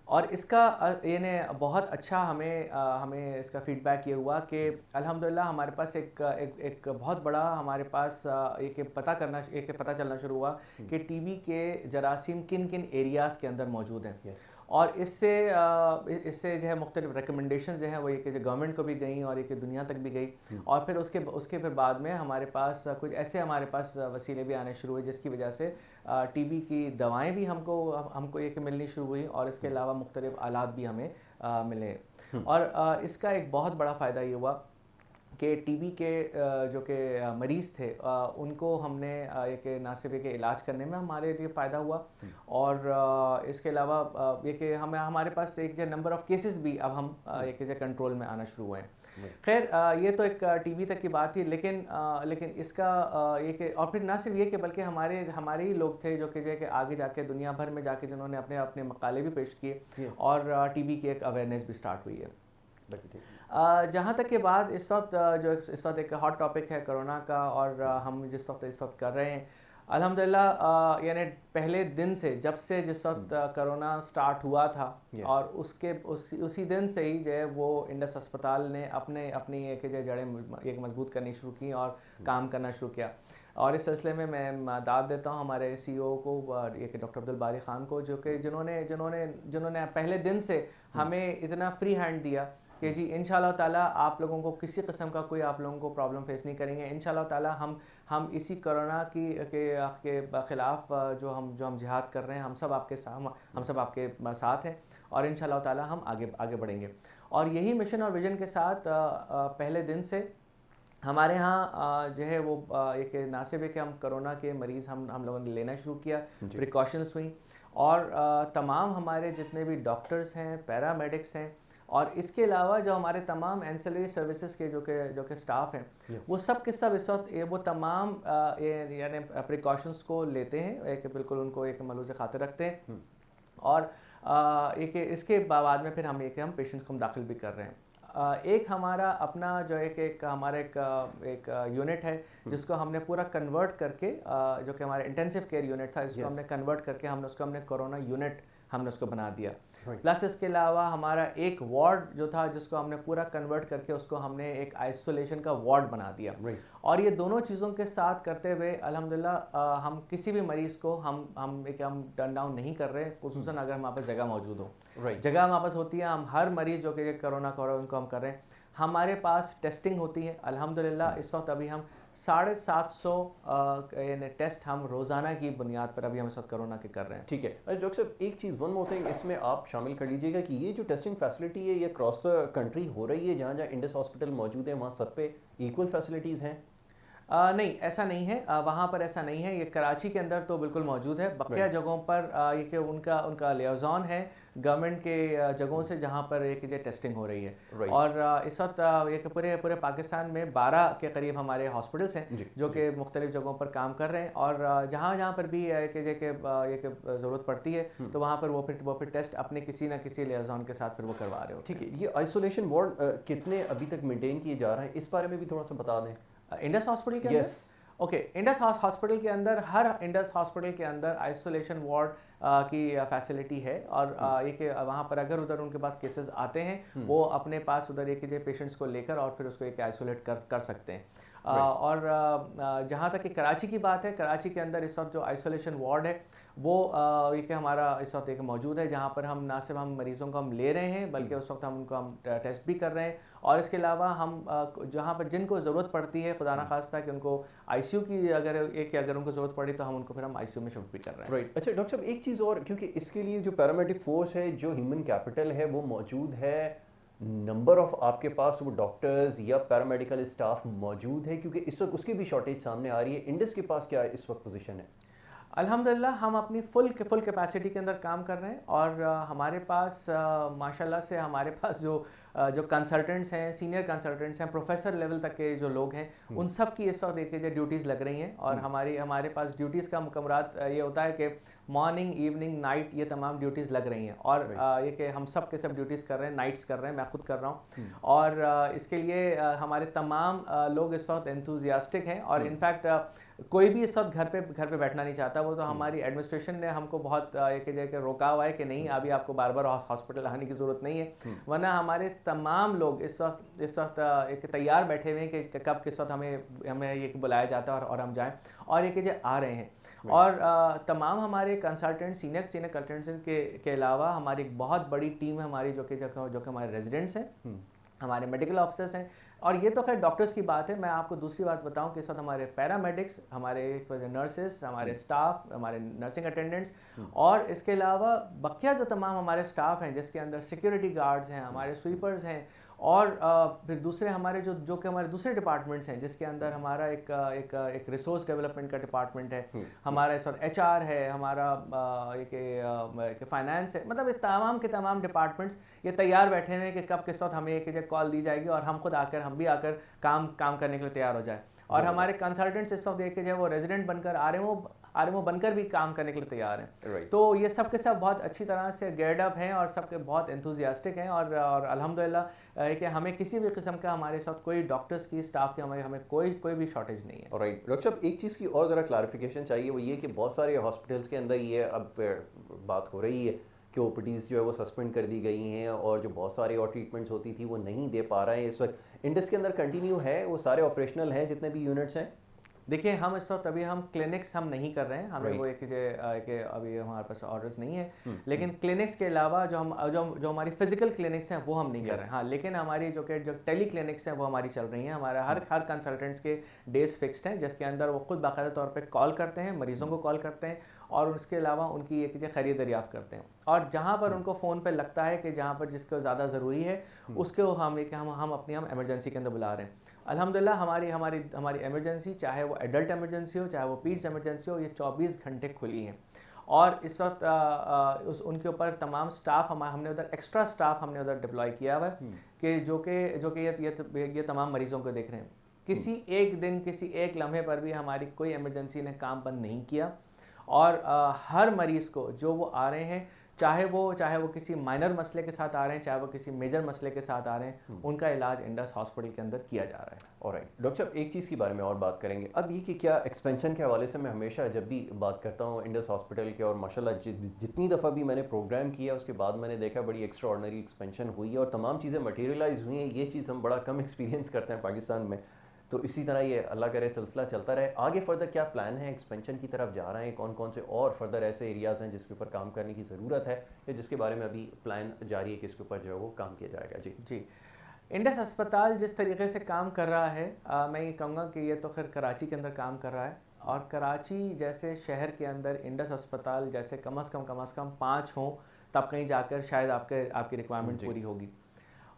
और इसका यानी बहुत अच्छा हमें इसका फीडबैक ये हुआ कि अल्हम्दुलिल्लाह हमारे पास एक बहुत बड़ा हमारे पास एक पता चलना शुरू हुआ कि टीबी के जरासीम किन किन एरियाज़ के अंदर मौजूद हैं। और इससे जो है मुख्तलिफ रिकमेंडेशन जो हैं वो ये कि गवर्नमेंट को भी गई और ये दुनिया तक भी गई, और फिर उसके फिर बाद में हमारे पास कुछ ऐसे हमारे पास वसीले भी आने शुरू हुए जिसकी वजह से टीबी की दवाएं भी हमको ये मिलनी शुरू हुई, और इसके अलावा मुख्तलिफ आलात भी हमें मिले। और इसका एक बहुत बड़ा फ़ायदा ये हुआ कि टीबी के जो कि मरीज़ थे उनको हमने एक ना सिर्फ एक इलाज करने में हमारे लिए फ़ायदा हुआ, और इसके अलावा ये कि हमारे पास एक जो नंबर ऑफ़ केसेस भी अब हम एक जो कंट्रोल में आना शुरू हुए हैं। खैर ये तो एक टीबी तक की बात थी, लेकिन इसका ये कि और फिर ना सिर्फ ये कि बल्कि हमारे ही लोग थे जो कि आगे जाके दुनिया भर में जाके जिन्होंने अपने मकाले भी पेश किए, और टीबी की एक अवेयरनेस भी स्टार्ट हुई है। जहाँ तक के बाद इस वक्त एक हॉट टॉपिक है कोरोना का, और हम इस वक्त कर रहे हैं अल्हम्दुलिल्लाह, यानी पहले दिन से जिस वक्त कोरोना स्टार्ट हुआ था, और उसी दिन से ही जो है वो इंडस अस्पताल ने अपनी एक जड़ें एक मजबूत करनी शुरू की और काम करना शुरू किया। और इस सिलसिले में मैं दाद देता हूँ हमारे CEO को, एक डॉक्टर अब्दुल बारी ख़ान को, जो कि जिन्होंने पहले दिन से हमें इतना फ्री हैंड दिया कि जी इंशाल्लाह ताला आप लोगों को किसी किस्म का कोई आप लोगों को प्रॉब्लम फेस नहीं करेंगे। इंशाल्लाह ताला हम इसी कोरोना के ख़िलाफ़ जो हम जिहाद कर रहे हैं, हम सब आपके साथ हैं और इंशाल्लाह ताला हम आगे बढ़ेंगे। और यही मिशन और विज़न के साथ पहले दिन से हमारे यहाँ जो है वो एक ना सिर्फ है कि हम कोरोना के मरीज़ हम लोगों ने लेना शुरू किया, प्रिकॉशंस हुई और तमाम हमारे जितने भी डॉक्टर्स हैं, पैरामेडिक्स हैं और इसके अलावा जो हमारे तमाम एंसिलरी सर्विसेज के जो कि स्टाफ हैं वो सब के सब इस वक्त वो तमाम यानी प्रिकॉशंस को लेते हैं, एक बिल्कुल उनको एक मलूज़ खातिर रखते हैं और एक इसके बाद में फिर हम पेशेंट्स को हम दाखिल भी कर रहे हैं। एक हमारा अपना जो हमारा एक यूनिट है जिसको हमने पूरा कन्वर्ट करके जो कि हमारा इंटेंसिव केयर यूनिट था, इसको हमने कन्वर्ट करके हमने कोरोना यूनिट हमने उसको बना दिया। प्लस इसके अलावा हमारा एक वार्ड जो था जिसको हमने पूरा कन्वर्ट करके उसको हमने एक आइसोलेशन का वार्ड बना दिया। और ये दोनों चीज़ों के साथ करते हुए अल्हम्दुलिल्लाह हम किसी भी मरीज़ को हम टर्न डाउन नहीं कर रहे, खुसूसन अगर हमारे पास जगह मौजूद हो। जगह हमारे पास होती है, हम हर मरीज़ जो कि कोरोना उनको हम कर रहे हैं। हमारे पास टेस्टिंग होती है अल्हम्दुलिल्लाह, इस वक्त अभी हम 750 टेस्ट हम रोज़ाना की बुनियाद पर अभी हम इस वक्त कोरोना के कर रहे हैं। ठीक है डॉक्टर साहब, एक चीज़ वन मोर थिंग इसमें आप शामिल कर लीजिएगा कि ये जो टेस्टिंग फैसिलिटी है ये क्रॉस द कंट्री हो रही है, जहाँ जहाँ इंडस हॉस्पिटल मौजूद है वहाँ सब पे इक्वल फैसिलिटीज़ हैं? नहीं, ऐसा नहीं है, वहाँ पर ऐसा नहीं है। ये कराची के अंदर तो बिल्कुल मौजूद है, बकिया जगहों पर ये कि उनका लियाज़ॉन है गवर्नमेंट के जगहों से जहाँ पर एक ये टेस्टिंग हो रही है। और इस वक्त ये पूरे पाकिस्तान में 12 के करीब हमारे हॉस्पिटल्स हैं जो कि मुख्तलिफ जगहों पर काम कर रहे हैं और जहाँ पर भी एक ज़रूरत पड़ती है तो वहाँ पर वो फिर टेस्ट अपने किसी न किसी लियाज़ॉन के साथ फिर वो करवा रहे हो। ठीक है, ये आइसोलेशन वार्ड कितने अभी तक मेंटेन किए जा रहे हैं, इस बारे में भी थोड़ा सा बता दें। इंडस हॉस्पिटल के अंदर ओके, इंडस हॉस्पिटल के अंदर हर इंडस हॉस्पिटल के अंदर आइसोलेशन वार्ड की फैसिलिटी है और ये कि वहाँ पर अगर उधर उनके पास केसेस आते हैं वो अपने पास उधर एक पेशेंट्स को लेकर और फिर उसको एक आइसोलेट कर सकते हैं। और जहाँ तक कि कराची की बात है, कराची के अंदर इस वक्त जो आइसोलेशन वार्ड है वो ये कि हमारा इस वक्त एक मौजूद है जहाँ पर हम ना सिर्फ हम मरीज़ों को हम ले रहे हैं बल्कि उस वक्त हम टेस्ट भी कर रहे हैं और इसके अलावा हम जहाँ पर जिनको ज़रूरत पड़ती है खुदा ना खास्ता कि उनको आईसीयू की अगर उनको ज़रूरत पड़ी तो हम उनको फिर हम आईसीयू में शिफ्ट भी कर रहे हैं। राइट। अच्छा डॉक्टर साहब, एक चीज़ और, क्योंकि इसके लिए जो पैरामेडिक फोर्स है, जो ह्यूमन कैपिटल है वो मौजूद है, नंबर ऑफ आपके पास वो डॉक्टर्स या पैरामेडिकल स्टाफ मौजूद है, क्योंकि इस वक्त उसकी भी शॉर्टेज सामने आ रही है, इंडस के पास क्या इस वक्त पोजीशन है? अल्हम्दुलिल्लाह हम अपनी फुल कैपेसिटी के अंदर काम कर रहे हैं और हमारे पास माशाल्लाह से हमारे पास जो कंसल्टेंट्स हैं, सीनियर कंसल्टेंट्स हैं, प्रोफेसर लेवल तक के जो लोग हैं उन सब की इस वक्त देखिए ड्यूटीज़ लग रही हैं और हमारे पास ड्यूटीज़ का मुकम्मरात ये होता है कि मॉर्निंग, इवनिंग, नाइट ये तमाम ड्यूटीज़ लग रही हैं और ये कि हम सब के सब ड्यूटीज़ कर रहे हैं, नाइट्स कर रहे हैं, मैं खुद कर रहा हूँ और इसके लिए हमारे तमाम लोग इस वक्त एंथुजियास्टिक हैं और इनफैक्ट कोई भी इस वक्त घर पे बैठना नहीं चाहता। वो तो हमारी एडमिनिस्ट्रेशन ने हमको बहुत एक रोका हुआ है कि नहीं अभी आपको बार बार हॉस्पिटल आने की ज़रूरत नहीं है, वरना हमारे तमाम लोग इस वक्त एक तैयार बैठे हुए हैं कि कब किस वक्त हमें ये बुलाया जाता है और हम जाएं और ये आ रहे हैं। और तमाम हमारे कंसल्टेंट सीनियर कंसल्टेंट के अलावा हमारी एक बहुत बड़ी टीम है हमारी जो कि हमारे रेजिडेंट्स हैं, हमारे मेडिकल ऑफिसर्स हैं और ये तो खैर डॉक्टर्स की बात है। मैं आपको दूसरी बात बताऊं कि इस वक्त हमारे पैरामेडिक्स, हमारे नर्सेस, हमारे स्टाफ, हमारे नर्सिंग अटेंडेंट्स और इसके अलावा बकिया जो तमाम हमारे स्टाफ हैं जिसके अंदर सिक्योरिटी गार्ड्स हैं, हमारे स्वीपर्स हैं और फिर दूसरे हमारे जो कि हमारे दूसरे डिपार्टमेंट्स हैं जिसके अंदर हमारा एक रिसोर्स डेवलपमेंट का डिपार्टमेंट है, हमारा इस वक्त HR है, हमारा एक फाइनेंस है, मतलब ये तमाम के तमाम डिपार्टमेंट्स ये तैयार बैठे हैं कि कब किस वक्त हमें एक कॉल दी जाएगी और हम भी आकर काम करने के लिए तैयार हो जाए। और हमारे कंसल्टेंट्स इस वक्त देखे वो रेजिडेंट बनकर RMO बनकर भी काम करने के लिए तैयार हैं। तो ये सब के सब बहुत अच्छी तरह से गेयर्ड अप हैं और सबके बहुत एंथुजियास्टिक हैं और अल्हम्दुलिल्लाह कि हमें किसी भी किस्म का हमारे साथ कोई डॉक्टर्स की स्टाफ की हमें कोई भी शॉर्टेज नहीं है। राइट। डॉक्टर साहब, एक चीज़ की और ज़रा क्लैरिफिकेशन चाहिए, वो ये कि बहुत सारे हॉस्पिटल्स के अंदर ये अब बात हो रही है कि OPDs जो है वो सस्पेंड कर दी गई हैं और जो बहुत सारी और ट्रीटमेंट्स होती थी वो नहीं दे पा रहे हैं इस वक्त। इंडस के अंदर कंटिन्यू है, वो सारे ऑपरेशनल हैं जितने भी यूनिट्स हैं? देखिए हम इस वक्त अभी हम क्लिनिक्स हम नहीं कर रहे हैं, हमें वो एक अभी हमारे पास ऑर्डर्स नहीं है, लेकिन क्लिनिक्स के अलावा जो हमारी फिजिकल क्लिनिक्स हैं वो हम नहीं कर रहे हैं। हाँ, लेकिन हमारी जो टेली क्लिनिक्स हैं वो हमारी चल रही हैं। हमारा हर कंसल्टेंट्स के डेज फिक्स्ड हैं, जिसके अंदर वो खुद बाकायदा तौर पर कॉल करते हैं, मरीजों को कॉल करते हैं और उसके अलावा उनकी एक खरीद दरियाफ्त करते हैं। और जहाँ पर उनको फ़ोन पे लगता है कि जहाँ पर जिसको ज़्यादा ज़रूरी है उसके हम अपनी एमरजेंसी के अंदर बुला रहे हैं। अल्हम्दुलिल्लाह हमारी इमरजेंसी, चाहे वो एडल्ट इमरजेंसी हो चाहे वो पीड्स इमरजेंसी हो, ये 24 घंटे खुली हैं। और इस वक्त उनके ऊपर तमाम स्टाफ हमने उधर एक्स्ट्रा स्टाफ हमने उधर डिप्लॉय किया हुआ है कि जो कि ये तमाम मरीज़ों को देख रहे हैं। किसी एक दिन, किसी एक लम्हे पर भी हमारी कोई इमरजेंसी ने काम बंद नहीं किया। और हर मरीज़ को जो वो आ रहे हैं, चाहे वो किसी माइनर मसले के साथ आ रहे हैं, चाहे वो किसी मेजर मसले के साथ आ रहे हैं, उनका इलाज इंडस हॉस्पिटल के अंदर किया जा रहा है। ऑलराइट डॉक्टर साहब, एक चीज़ के बारे में और बात करेंगे अब, ये कि क्या एक्सपेंशन के हवाले से मैं हमेशा जब भी बात करता हूँ इंडस हॉस्पिटल के, और माशाल्लाह जितनी दफ़ा भी मैंने प्रोग्राम किया उसके बाद मैंने देखा बड़ी एक्स्ट्रा ऑर्डनरी एक्सपेंशन हुई है और तमाम चीज़ें मटेरियलाइज हुई हैं। ये चीज़ हम बड़ा कम एक्सपीरियंस करते हैं पाकिस्तान में, तो इसी तरह ये अल्लाह करे सिलसिला चलता रहे। आगे फर्दर क्या प्लान है, एक्सपेंशन की तरफ जा रहे हैं, कौन कौन से और फर्दर ऐसे एरियाज़ हैं जिसके ऊपर काम करने की ज़रूरत है, या जिसके बारे में अभी प्लान जारी है कि इसके ऊपर जो है वो काम किया जाएगा? जी इंडस अस्पताल जिस तरीके से काम कर रहा है, मैं ये कहूँगा कि ये तो खैर कराची के अंदर काम कर रहा है, और कराची जैसे शहर के अंदर इंडस अस्पताल जैसे कम से कम 5 हों, तब कहीं जाकर शायद आपकी रिक्वायरमेंट पूरी होगी।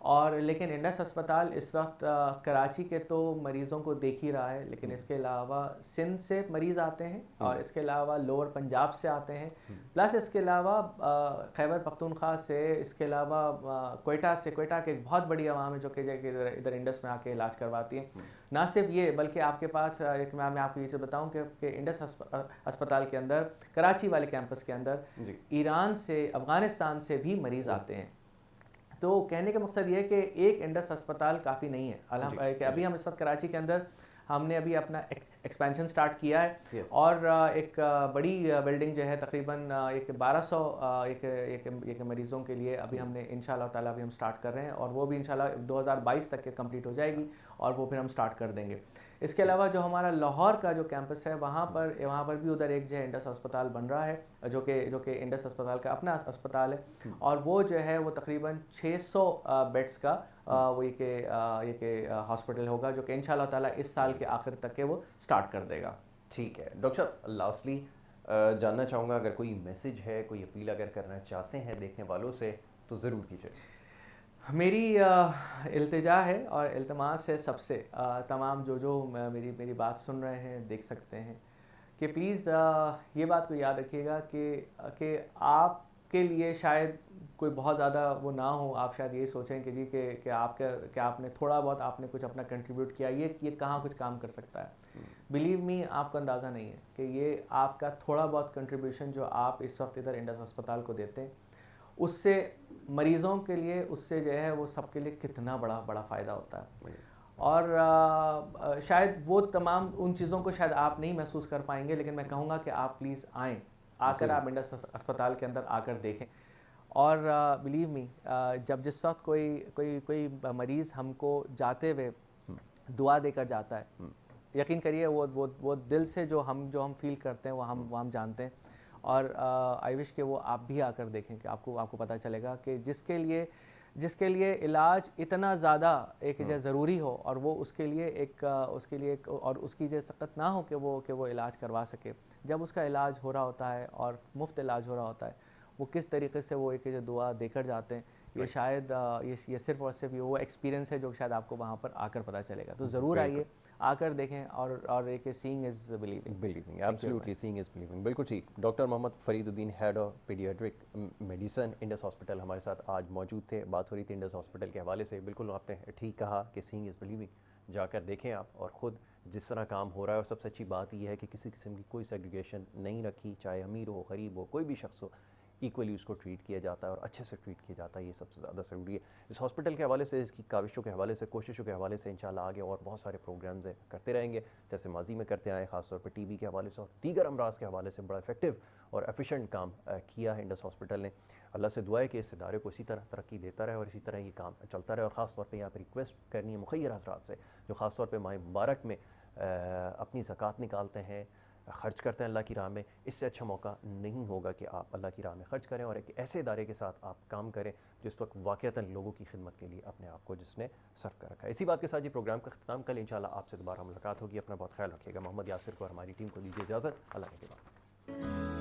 और लेकिन इंडस अस्पताल इस वक्त कराची के तो मरीज़ों को देख ही रहा है, लेकिन इसके अलावा सिंध से मरीज़ आते हैं और इसके अलावा लोअर पंजाब से आते हैं, प्लस इसके अलावा खैबर पख्तूनख्वा से, इसके अलावा क्वेटा के एक बहुत बड़ी आवाम है जो कि इधर इंडस में आके इलाज करवाती है। ना सिर्फ ये, बल्कि आपके पास मैं आपको ये चीज़ बताऊँ कि इंडस अस्पताल के अंदर, कराची वाले कैंपस के अंदर ईरान से, अफ़गानिस्तान से भी मरीज़ आते हैं। तो कहने का मकसद ये है कि एक इंडस अस्पताल काफ़ी नहीं है। अभी हम इस वक्त कराची के अंदर हमने अभी अपना एक्सपेंशन स्टार्ट किया है, और एक बड़ी बिल्डिंग जो है तकरीबन एक 1200 एक मरीज़ों के लिए अभी हमने इंशाल्लाह ताला अभी हम स्टार्ट कर रहे हैं, और वो भी इंशाल्लाह 2022 तक के कंप्लीट हो जाएगी और वो फिर हम स्टार्ट कर देंगे। इसके अलावा जो हमारा लाहौर का जो कैंपस है वहाँ पर भी उधर एक जो है इंडस अस्पताल बन रहा है, जो कि इंडस अस्पताल का अपना अस्पताल है, और वो जो है वो तकरीबन 600 बेड्स का वो ये हॉस्पिटल होगा, जो कि इंशाल्लाह ताला इस साल के आखिर तक के वो स्टार्ट कर देगा। ठीक है डॉक्टर साहब, लास्टली जानना चाहूँगा अगर कोई मैसेज है, कोई अपील अगर करना चाहते हैं देखने वालों से तो ज़रूर कीजिए। मेरी इल्तिजा है और इल्तमास है सबसे, तमाम जो मेरी बात सुन रहे हैं, देख सकते हैं, कि प्लीज़ ये बात को याद रखिएगा कि आपके लिए शायद कोई बहुत ज़्यादा वो ना हो। आप शायद ये सोचें कि जी कि आपने थोड़ा बहुत आपने कुछ अपना कंट्रीब्यूट किया, ये कहाँ कुछ काम कर सकता है। बिलीव मी, आपको अंदाज़ा नहीं है कि ये आपका थोड़ा बहुत कंट्रीब्यूशन जो आप इस वक्त इधर इंडस अस्पताल को देते हैं, उससे मरीज़ों के लिए, उससे जो है वो सबके लिए कितना बड़ा फ़ायदा होता है। और शायद वो तमाम उन चीज़ों को शायद आप नहीं महसूस कर पाएंगे, लेकिन मैं कहूँगा कि आप प्लीज़ आएँ, आकर आप इंडस अस्पताल के अंदर आकर देखें। और बिलीव मी, जब जिस वक्त कोई मरीज़ हमको जाते हुए दुआ देकर जाता है, यकीन करिए वो दिल से जो हम फील करते हैं वो हम जानते हैं। और आई विश कि वो आप भी आकर देखें कि आपको पता चलेगा कि जिसके लिए इलाज इतना ज़्यादा एक ज़रूरी हो, और वो उसके लिए एक और उसकी जो सख्त ना हो कि वो इलाज करवा सके, जब उसका इलाज हो रहा होता है और मुफ्त इलाज हो रहा होता है, वो किस तरीके से वो एक जो दुआ देकर जाते हैं, ये शायद ये सिर्फ और सिर्फ वो एक्सपीरियंस है जो शायद आपको वहाँ पर आकर पता चलेगा। तो ज़रूर आइए, आकर देखें, और एक seeing is believing, absolutely seeing is believing, बिल्कुल ठीक। Doctor Mohammad Fariduddin, head of paediatric medicine Indus Hospital, हमारे साथ आज मौजूद थे। बात हो रही थी इंडस हॉस्पिटल के हवाले से। बिल्कुल आपने ठीक कहा कि सीइंग इज़ बिलीविंग। जाकर देखें आप और ख़ुद जिस तरह काम हो रहा है, और सबसे अच्छी बात यह है कि किसी किस्म की कोई सेग्रीगेशन नहीं रखी, चाहे अमीर हो, गरीब हो, कोई भी शख्स हो, इक्वली उसको ट्रीट किया जाता है और अच्छे से ट्रीट किया जाता है। ये सबसे ज़्यादा ज़रूरी है। इस हॉस्पिटल के हवाले से, इसकी काविशों के हवाले से, कोशिशों के हवाले से इंशाल्लाह आगे और बहुत सारे प्रोग्राम्स करते रहेंगे, जैसे माजी में करते आए, ख़ासतौर पर टीबी के हवाले से और दीगर अमराज के हवाले से बड़ा इफेक्टिव और एफिशिएंट काम किया है इंडस हॉस्पिटल ने। अल्लाह से दुआ है कि इस इदारे को इसी तरह तरक्की देता रहे और इसी तरह ये काम चलता रहे। और ख़ास तौर पे यहाँ पर रिक्वेस्ट करनी है मुखय्यर हज़रात से, जो ख़ास तौर पे माह मुबारक में अपनी ज़कात निकालते हैं, ख़र्च करते हैं अल्लाह की राह में, इससे अच्छा मौका नहीं होगा कि आप अल्लाह की राह में ख़र्च करें और एक ऐसे इदारे के साथ आप काम करें जिस वक्त वाक़ईतन लोगों की खिदमत के लिए अपने आप को जिसने सर्व कर रखा है। इसी बात के साथ ये प्रोग्राम का ख़त्म, कल इंशाल्लाह आपसे दोबारा मुलाकात होगी। अपना बहुत ख्याल रखिएगा। मोहम्मद यासिर को और हमारी टीम को दीजिए इजाज़त। अल्लाह के बाद।